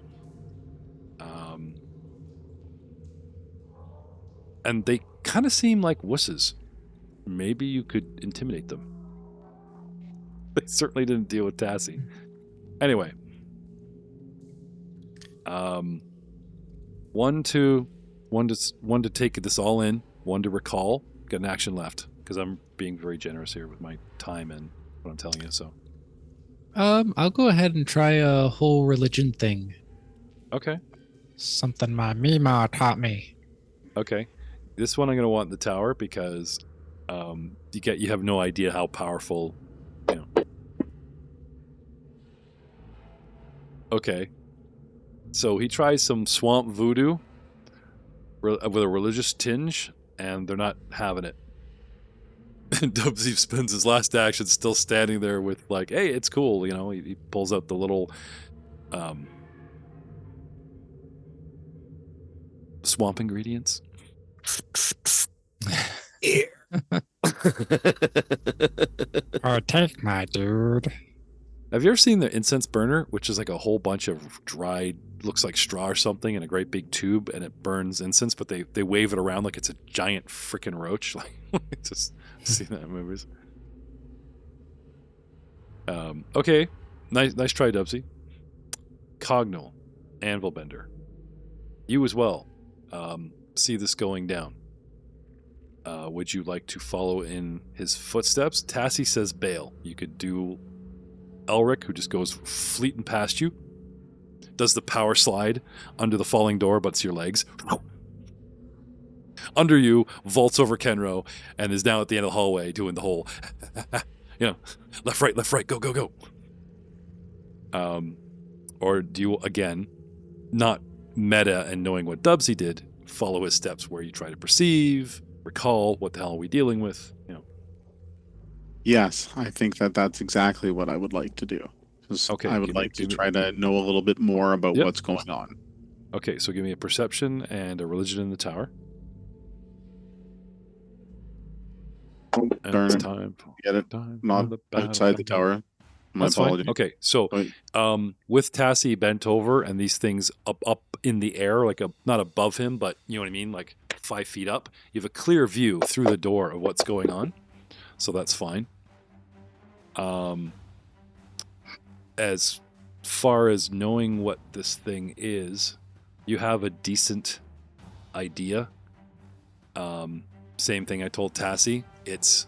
And they kind of seem like wusses. Maybe you could intimidate them. They certainly didn't deal with Tassie. Anyway. One to take this all in, one to recall. Got an action left, because I'm being very generous here with my time and what I'm telling you, so. I'll go ahead and try a whole religion thing. Okay. Something my Mima taught me. Okay. This one I'm going to want in the tower because you have no idea how powerful, Okay. So he tries some swamp voodoo with a religious tinge, and they're not having it. And Dubsy spends his last action still standing there with like, hey, it's cool, he pulls out the little swamp ingredients. Take my dude. Have you ever seen the incense burner, which is like a whole bunch of dried, looks like straw or something, in a great big tube, and it burns incense, but they wave it around like it's a giant freaking roach? Like, just see that in movies. Okay, nice try, Dubsy. Cognal, Anvil Bender. You as well. See this going down. Would you like to follow in his footsteps? Tassie says bail. You could do Elric, who just goes fleeting past you, does the power slide under the falling door, but it's your legs. Under you, vaults over Kenro, and is now at the end of the hallway doing the whole, left, right, go. Or do you, again, not meta and knowing what Dubsy did, follow his steps where you try to perceive, recall, what the hell are we dealing with? Yes, I think that's exactly what I would like to do. 'Cause Okay, I would give me- like to give me- try to know a little bit more about Yep. what's going on. Okay, so give me a perception and a religion in the tower. Oh, And darn it's it. time. Get it? Time Not for the battle. outside the tower. My That's apologies. fine. Okay, so Wait. with Tassie bent over and these things up in the air, like not above him, but you know what I mean, like 5 feet up, you have a clear view through the door of what's going on. So that's fine. As far as knowing what this thing is, you have a decent idea. Same thing I told Tassie. It's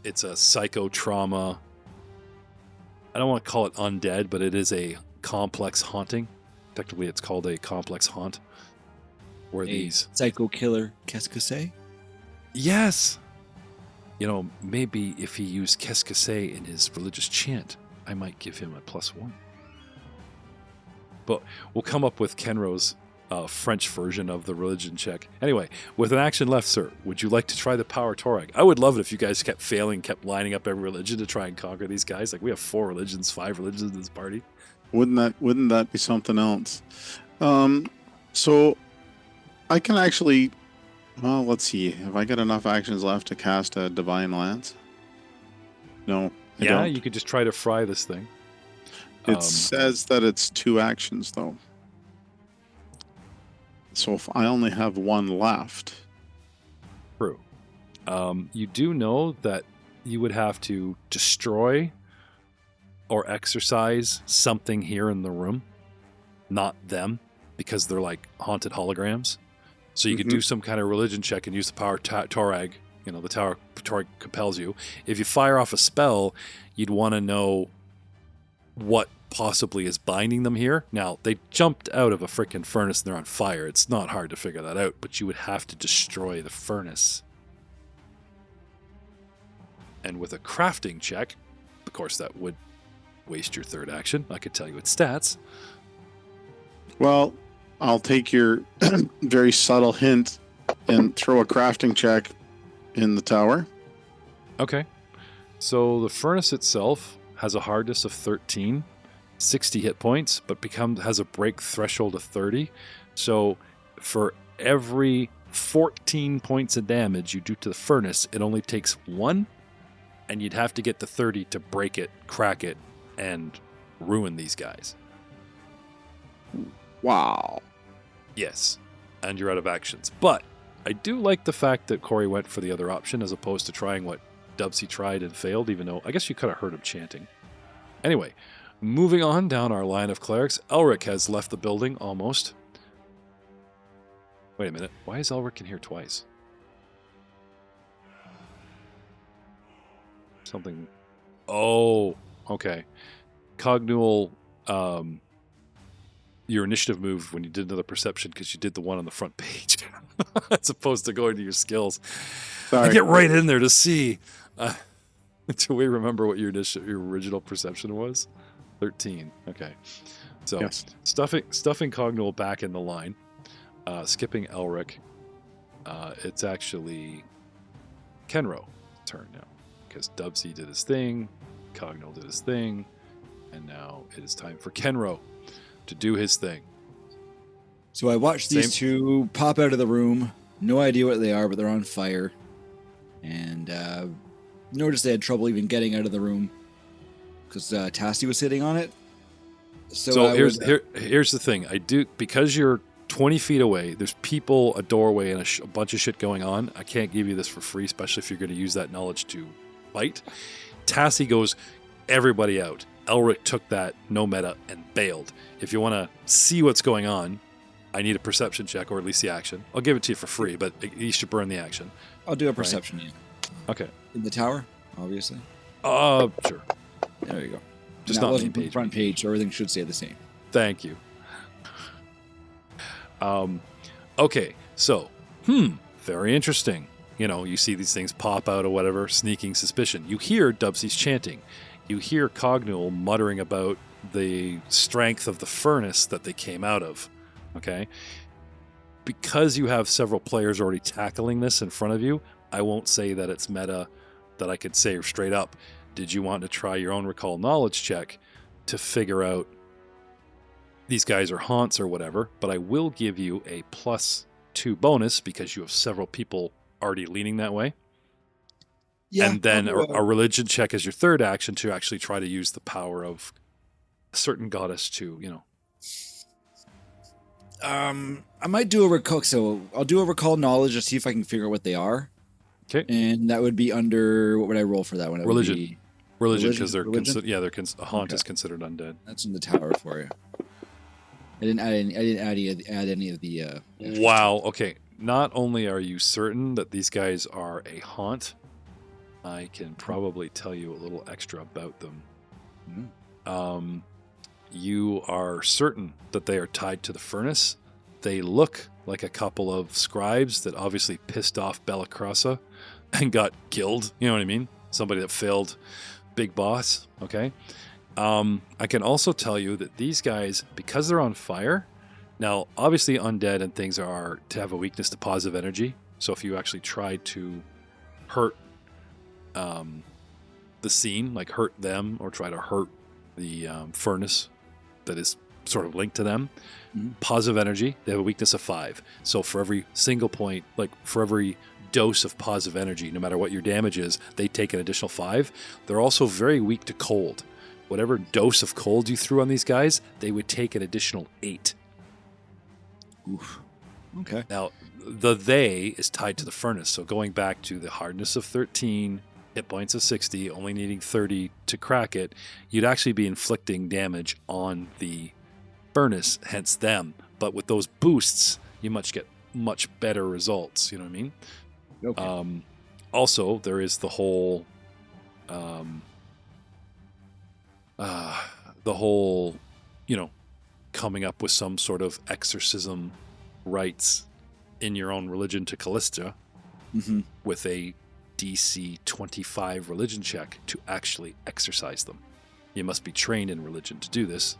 a psychotrauma. I don't want to call it undead, but it is a complex haunting. Technically, it's called a complex haunt. Where these psycho killer, qu'est-ce que c'est? Yes. Maybe if he used qu'est-ce que c'est in his religious chant, I might give him a +1. But we'll come up with Kenro's French version of the religion check. Anyway, with an action left, sir, would you like to try the power Torag? I would love it if you guys kept failing, kept lining up every religion to try and conquer these guys. Like, we have 4 religions, 5 religions in this party. Wouldn't that be something else? So I can actually, well, let's see. Have I got enough actions left to cast a Divine Lance? No, I Yeah, don't. you could just try to fry this thing. It says that it's 2 actions, though. So if I only have 1 left, True. You do know that you would have to destroy or exorcise something here in the room, not them, because they're like haunted holograms. So you could do some kind of religion check and use the power Torag. The tower Torag compels you. If you fire off a spell, you'd want to know what possibly is binding them here. Now, they jumped out of a freaking furnace and they're on fire. It's not hard to figure that out, but you would have to destroy the furnace. And with a crafting check, of course, that would waste your 3rd action. I could tell you its stats. well, I'll take your very subtle hint and throw a crafting check in the tower. Okay. So the furnace itself has a hardness of 13, 60 hit points, but has a break threshold of 30. So for every 14 points of damage you do to the furnace, it only takes 1, and you'd have to get to 30 to break it, crack it, and ruin these guys. Wow. Yes, and you're out of actions. But I do like the fact that Corey went for the other option as opposed to trying what Dubsy tried and failed, even though I guess you could have heard him chanting. Anyway, moving on down our line of clerics, Elric has left the building almost. Wait a minute, why is Elric in here twice? Something. Oh, okay. Cognual, your initiative moved when you did another perception because you did the one on the front page as opposed to going to your skills. Sorry. I get right in there to see. Do we remember what your original perception was? 13. Okay. So Yes. stuffing Cognual back in the line, skipping Elric. It's actually Kenro's turn now because Dubsy did his thing, Cognual did his thing, and now it is time for Kenro to do his thing. So I watched these two pop out of the room. No idea what they are, but they're on fire. And noticed they had trouble even getting out of the room because Tassie was sitting on it. So here's the thing. I do, because you're 20 feet away, there's people, a doorway, and a bunch of shit going on. I can't give you this for free, especially if you're going to use that knowledge to fight. Tassie goes, everybody out. Elric took that, no meta, and bailed. If you want to see what's going on, I need a perception check, or at least the action. I'll give it to you for free, but you should burn the action. I'll do a perception. Yeah. Okay. In the tower, obviously. Sure. There you go. Just And that not wasn't main the page. front page, so everything should stay the same. Thank you. Okay, so, very interesting. You see these things pop out or whatever, sneaking suspicion. You hear Dubsy's chanting. You hear Cognual muttering about the strength of the furnace that they came out of. Okay? Because you have several players already tackling this in front of you, I won't say that it's meta that I could say straight up, did you want to try your own recall knowledge check to figure out these guys are haunts or whatever, but I will give you a +2 bonus because you have several people already leaning that way. Yeah. And then I'll do a religion check as your third action to actually try to use the power of a certain goddess to, I might do a recall. So I'll do a recall knowledge to see if I can figure out what they are. Okay. And that would be under, what would I roll for that one? It would Religion. be- Religion, because they're Religion? a haunt Okay. is considered undead. That's in the tower for you. I didn't add any of the. extra Wow. Okay. Not only are you certain that these guys are a haunt, I can probably tell you a little extra about them. You are certain that they are tied to the furnace. They look like a couple of scribes that obviously pissed off Bellacrossa and got killed. You know what I mean? Somebody that failed Big Boss. Okay. I can also tell you that these guys, because they're on fire, now obviously undead and things are to have a weakness to positive energy. So if you actually try to hurt the scene, like hurt them or try to hurt the furnace that is sort of linked to them, positive energy, they have a weakness of 5. So for every single point, like for every dose of positive energy, no matter what your damage is, they take an additional 5. They're also very weak to cold. Whatever dose of cold you threw on these guys, they would take an additional 8. Oof. Okay. Now, the they is tied to the furnace. So going back to the hardness of 13, hit points of 60, only needing 30 to crack it, you'd actually be inflicting damage on the furnace, hence them. But with those boosts, you get much better results. You know what I mean? Okay. Also, there is the whole coming up with some sort of exorcism rites in your own religion to Callista with a DC 25 religion check to actually exorcise them. You must be trained in religion to do this.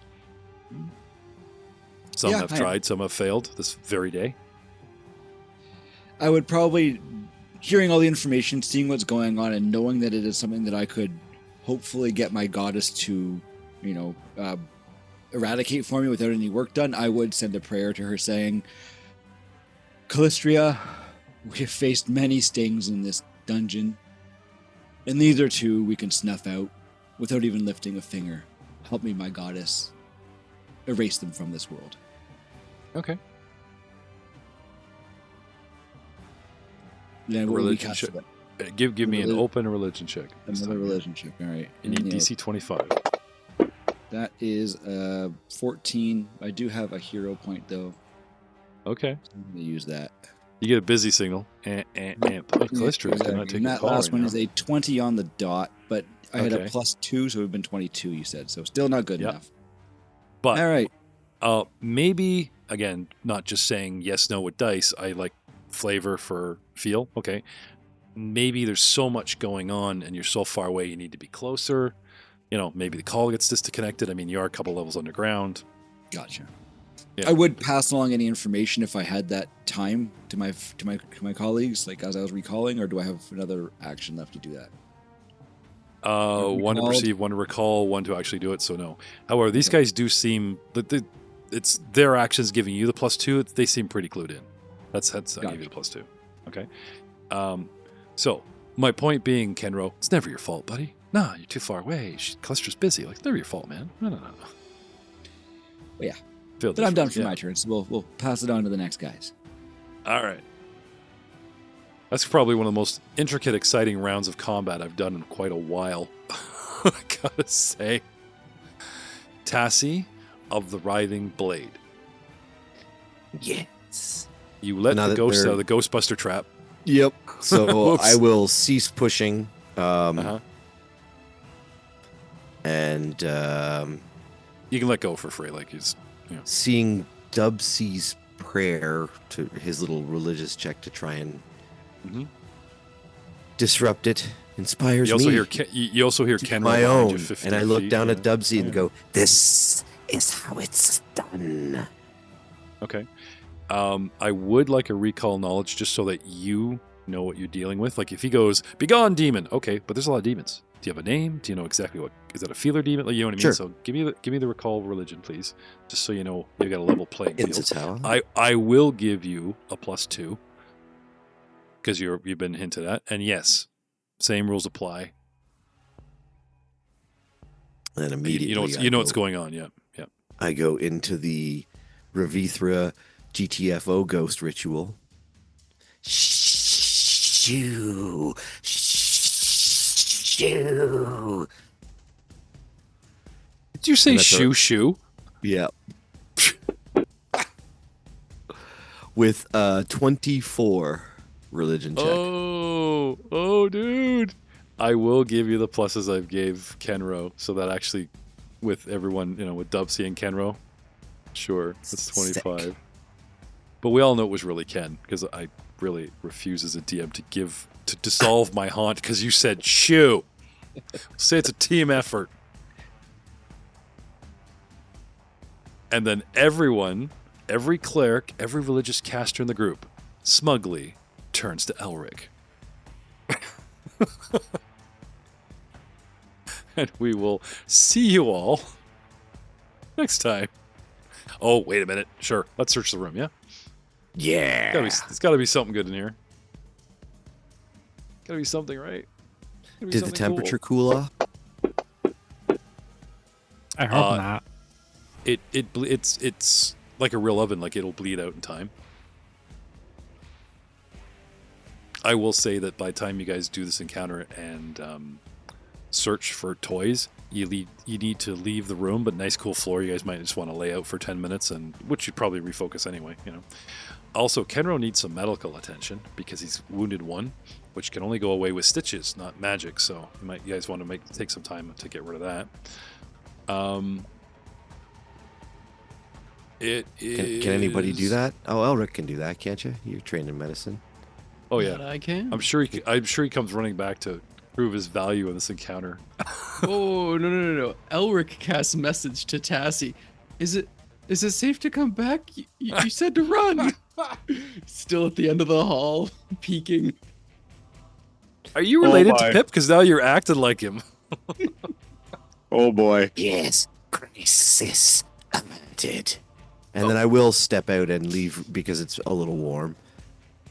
Some have tried, some have failed this very day. I would probably, hearing all the information, seeing what's going on, and knowing that it is something that I could hopefully get my goddess to, eradicate for me without any work done, I would send a prayer to her saying, Callistria, we have faced many stings in this dungeon, and these are two we can snuff out without even lifting a finger. Help me, my goddess. Erase them from this world. Okay. Then Religion check. Give me an open religion check. Another religion check. All right. You need DC 25. That is 14. I do have a hero point though. Okay. I'm gonna use that. You get a busy signal. Callistria is going to take And a that call last right one now. is a 20 on the dot, but I had a Okay. +2, so it would have been 22. You said so. Still not good Yep. enough. But All right. maybe, again, not just saying yes, no with dice. I like flavor for feel. Okay. Maybe there's so much going on and you're so far away you need to be closer. Maybe the call gets disconnected. I mean, you are a couple levels underground. Gotcha. Yeah. I would pass along any information if I had that time to my colleagues, like as I was recalling, or do I have another action left to do that? One to Recalled. perceive, one to recall, one to actually do it. So no. However, these guys do seem that it's their actions giving you the +2. They seem pretty clued in. That's I give you the +2. Okay. So my point being, Kenro, it's never your fault, buddy. Nah, you're too far away. Callistra's busy. Like, it's never your fault, man. No. Well, yeah. Feel But I'm done for different. my turn, so we'll pass it on to the next guys. All right. That's probably one of the most intricate, exciting rounds of combat I've done in quite a while. I gotta say. Tassie of the Writhing Blade. Yes. You let Now the that ghost they're- out of the Ghostbuster trap. Yep. So Whoops. I will cease pushing. Uh-huh. And You can let go for free, like he's. seeing Dubsy's prayer to his little religious check to try and Mhm. disrupt it inspires You also me. hear you also hear to Ken my behind own, you 50 and I look feet, down yeah. at Dubsy and Yeah. go, "This is how it's done." Okay. I would like a recall knowledge just so that you know what you're dealing with. Like if he goes, "Be gone, demon." Okay, but there's a lot of demons. Do you have a name? Do you know exactly what? Is that a feeler demon? Like, you know what I mean? Sure. So give me the recall religion, please, just so you know you got a level playing field. Inzitower. I will give you a +2 because you've been hinted at, and yes, same rules apply. And immediately, You know what's going on. Yeah, yeah. I go into the Revithra GTFO ghost ritual. Shoo, shoo. Did you say And that's shoo shoo? Yeah. With 24 religion check. Oh, dude. I will give you the pluses I've gave Kenro, so that actually, with everyone, with Dubsy and Kenro, sure, that's 25. Sick. But we all know it was really Ken, because I really refuse as a DM to dissolve my haunt, because you said shoo. Say it's a team effort. And then everyone, every cleric, every religious caster in the group, smugly turns to Elric. And we will see you all next time. Oh, wait a minute. Sure. Let's search the room, yeah? Yeah. It's got to be something good in here. Got to be something, right? Gotta be Did the something temperature cool off? I hope not. It's like a real oven, like it'll bleed out in time. I will say that by the time you guys do this encounter and search for toys, you need to leave the room, but nice cool floor. You guys might just want to lay out for 10 minutes, and which you'd probably refocus anyway. Also, Kenro needs some medical attention because he's wounded 1, which can only go away with stitches, not magic. So you guys want to take some time to get rid of that. Can anybody do that? Oh, Elric can do that, can't you? You're trained in medicine. Oh yeah, That I can. I'm sure he comes running back to prove his value in this encounter. Oh no! Elric casts message to Tassie. Is it safe to come back? You said to run. Still at the end of the hall, peeking. Are you related to my. Pip? Because now you're acting like him. Oh boy. Yes, crisis averted. And then I will step out and leave because it's a little warm.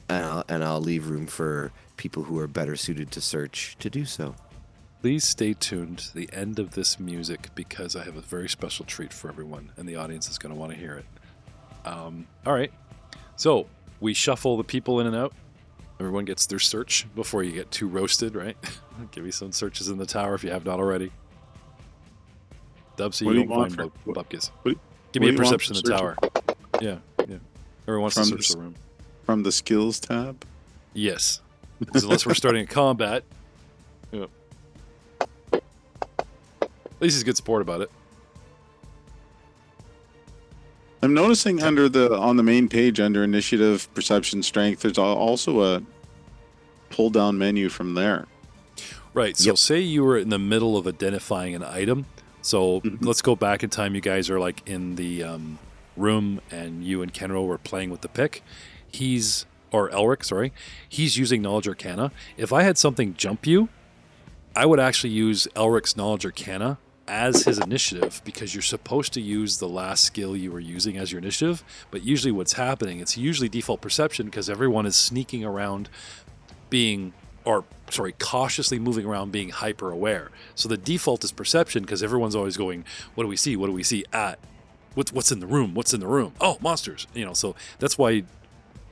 And I'll leave room for people who are better suited to search to do so. Please stay tuned to the end of this music because I have a very special treat for everyone, and the audience is going to want to hear it. All right. So we shuffle the people in and out. Everyone gets their search before you get too roasted, right? Give me some searches in the tower if you have not already. Dubsy, What do you you don't want find for- bupkis. what- Give what me do a you want perception in for the tower. Yeah. Everyone wants to From search this- the room. From the skills tab. Yes. Because unless we're starting a combat. Yeah. At least he's good support about it. I'm noticing on the main page under initiative, perception, strength, there's also a pull down menu from there. Right. So say you were in the middle of identifying an item. So let's go back in time. You guys are like in the room and you and Kenro were playing with the pick. Elric, he's using Knowledge Arcana. If I had something jump you, I would actually use Elric's Knowledge Arcana as his initiative because you're supposed to use the last skill you were using as your initiative. But usually what's happening, it's usually default perception because everyone is sneaking around cautiously moving around being hyper aware. So the default is perception because everyone's always going, what do we see? What do we see? What's in the room? What's in the room? Oh, monsters. So that's why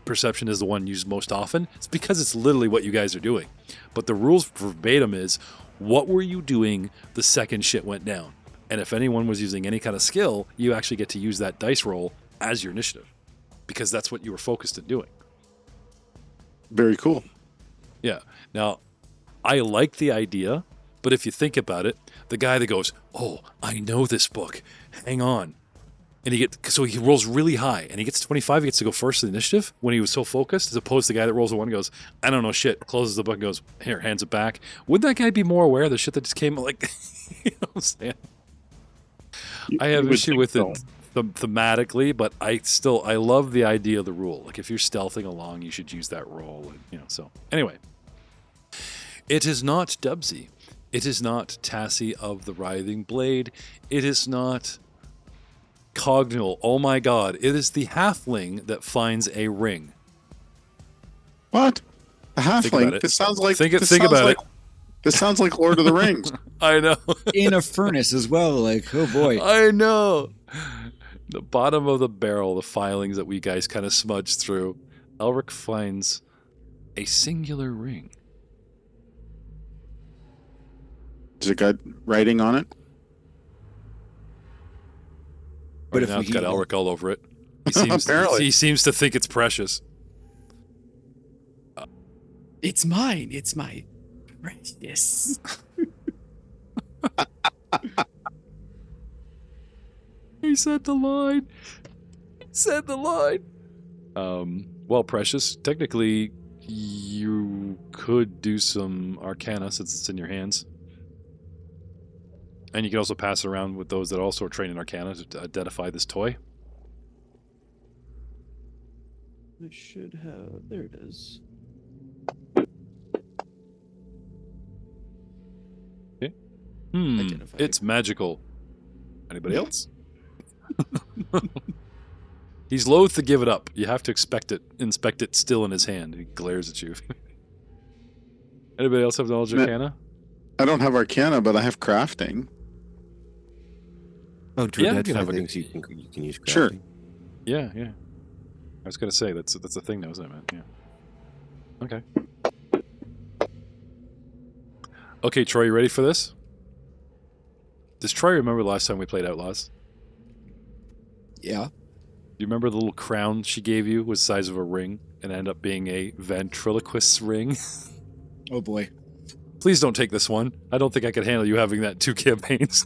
perception is the one used most often. It's because it's literally what you guys are doing. But the rules verbatim is, what were you doing the second shit went down? And if anyone was using any kind of skill, you actually get to use that dice roll as your initiative because that's what you were focused on doing. Very cool. Yeah. Now, I like the idea, but if you think about it, the guy that goes, "Oh, I know this book. Hang on. And so he rolls really high, and he gets 25. He gets to go first in the initiative when he was so focused, as opposed to the guy that rolls a 1 and goes, I don't know shit, closes the book and goes, here, hands it back. Wouldn't that guy be more aware of the shit that just came? Like, you know what I'm saying? I have You would issue think with so. it thematically, but I love the idea of the rule. Like, if you're stealthing along, you should use that roll. And, you know, so anyway, it is not Dubsy. It is not Tassie of the Writhing Blade. It is not Cognal. Oh my god, it is the halfling that finds a ring. What? A about halfling? it. This sounds like Think this about sounds like, it. This sounds like Lord of the Rings. I know. In a furnace as well. Like, oh boy. I know. The bottom of the barrel, the filings that we guys kind of smudged through. Elric finds a singular ring. Has it got writing on it? But Right if now we it's got heat- Elric all over it. Apparently. He seems to think it's precious. It's mine. It's my precious. He said the line. He said the line. Well, precious. Technically, you could do some Arcana since it's in your hands. And you can also pass it around with those that also are trained in Arcana to identify this toy. I should have. There it is. Identify. It's magical. Anybody else? He's loath to give it up. You have to inspect it still in his hand. He glares at you. Anybody else have knowledge of No. Arcana? I don't have Arcana, but I have crafting. Oh, to Yeah, you identify can have a things good- you can use crafting. Sure. Yeah. I was gonna say that's a thing, though, isn't it, man? Yeah. Okay. Okay, Troy, you ready for this? Does Troy remember the last time we played Outlaws? Yeah. Do you remember the little crown she gave you was the size of a ring and ended up being a ventriloquist's ring? Oh boy. Please don't take this one. I don't think I could handle you having that in 2 campaigns.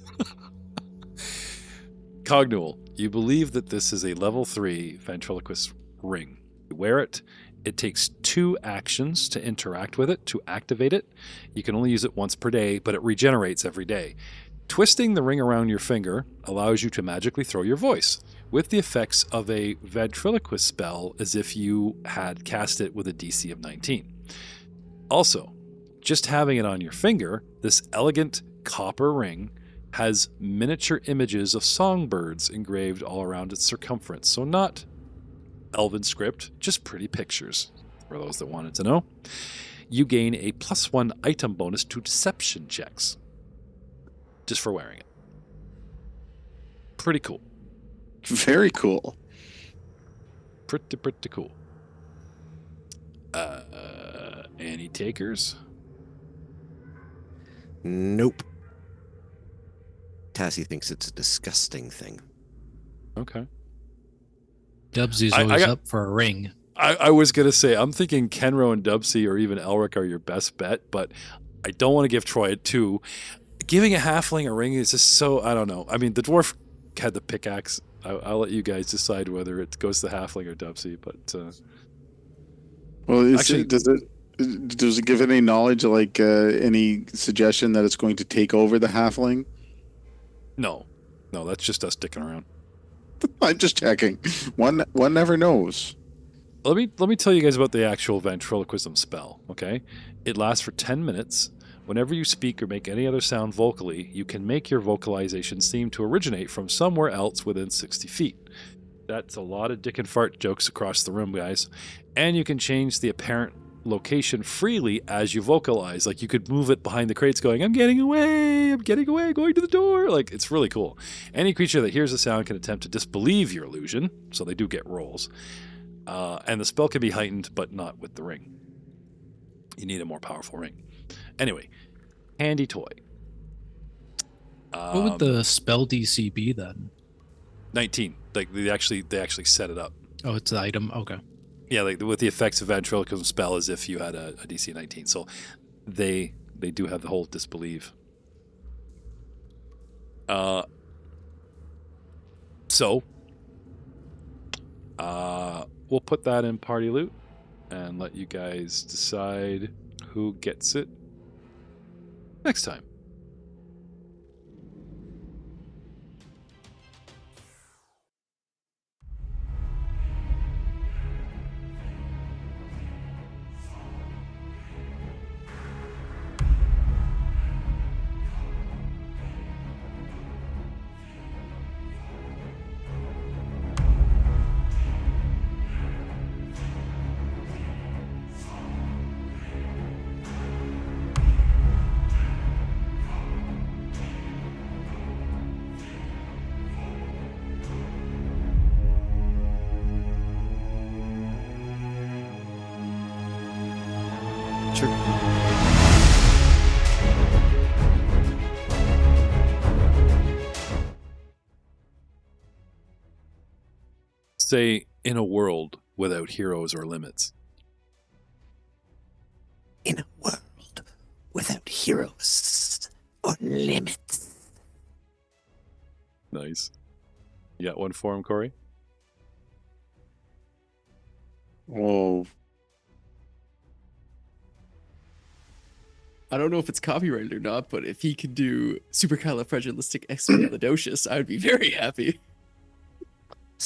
Cognul, you believe that this is a level 3 ventriloquist ring. You wear it. It takes 2 actions to interact with it, to activate it. You can only use it once per day, but it regenerates every day. Twisting the ring around your finger allows you to magically throw your voice, with the effects of a ventriloquist spell as if you had cast it with a DC of 19. Also, just having it on your finger, this elegant copper ring has miniature images of songbirds engraved all around its circumference. So not elven script, just pretty pictures, for those that wanted to know. You gain a +1 item bonus to deception checks, just for wearing it. Pretty cool. Very cool. Pretty cool. Any takers? Nope. Tassie thinks it's a disgusting thing. Okay. Dubsy's I always got- up for a ring. I was going to say, I'm thinking Kenro and Dubsy or even Elric are your best bet, but I don't want to give Troy it too. Giving a halfling a ring is just so, I don't know. I mean, the dwarf had the pickaxe. I'll let you guys decide whether it goes to halfling or Dubsy, but Well, Actually- does it give any knowledge, like any suggestion that it's going to take over the halfling? no, that's just us dicking around. I'm just checking. One never knows. Let me tell you guys about the actual ventriloquism spell, okay? It lasts for 10 minutes. Whenever you speak or make any other sound vocally, you can make your vocalization seem to originate from somewhere else within 60 feet. That's a lot of dick and fart jokes across the room, guys. And you can change the apparent location freely as you vocalize. Like, you could move it behind the crates going, I'm getting away, going to the door. Like, it's really cool. Any creature that hears the sound can attempt to disbelieve your illusion, so they do get rolls. And the spell can be heightened, but not with the ring. You need a more powerful ring. Anyway, handy toy. What would the spell DC be then? 19. Like they actually set it up. Oh, it's the item. Okay. Yeah, like with the effects of ventriloquism spell as if you had a DC 19. So they do have the whole disbelieve. So We'll put that in party loot and let you guys decide who gets it next time. Sure. Say, in a world without heroes or limits. In a world without heroes or limits. Nice. You got one for him, Corey? Oh, I don't know if it's copyrighted or not, but if he could do supercalifragilisticexpialidocious, I would be very happy.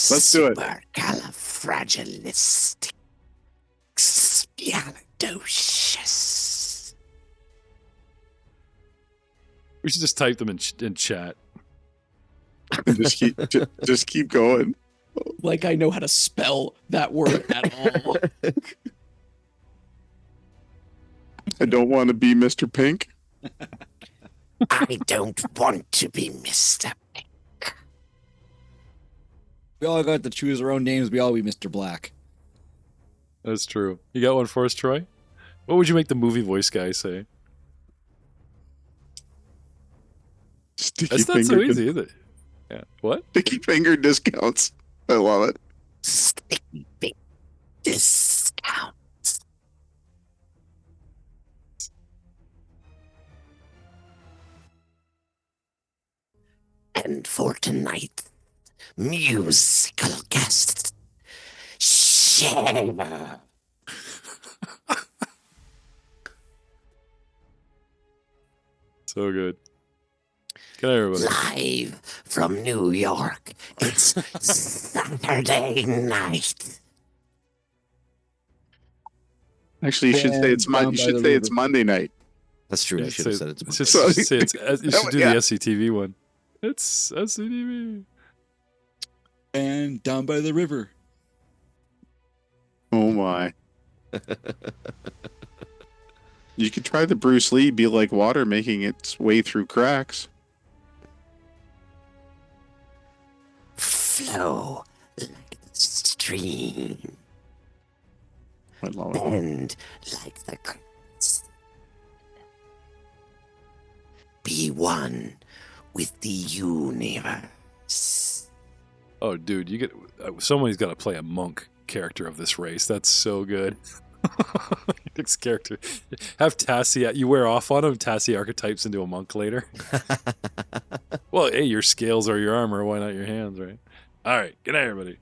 Let's do it. Supercalifragilisticexpialidocious. We should just type them in chat. just keep going. Like I know how to spell that word at all. I don't want to be Mr. Pink. I don't want to be Mr. We all got to choose our own names. We all be Mr. Black. That's true. You got one for us, Troy? What would you make the movie voice guy say? Sticky That's not so finger easy, is it? Yeah. What? Sticky finger discounts. I love it. Sticky Big Discount. And for tonight's musical guest, Shiver. So good. Good night, everybody. Live from New York, it's Saturday night. Actually, you should say it's Down by You should the say it's river. Monday night. That's true. I Yeah, should have say- said it's Monday. just Sorry. say you should do Yeah. the SCTV one. It's SCTV. And down by the river. Oh my. You could try the Bruce Lee, be like water making its way through cracks. Flow like the stream, I love it. bend like the crest. Be one with the universe. Oh, dude, you get somebody's got to play a monk character of this race. That's so good. Next character, have Tassie. You wear off on him. Tassie archetypes into a monk later. Well, hey, your scales are your armor. Why not your hands, right? All right. Good night, everybody.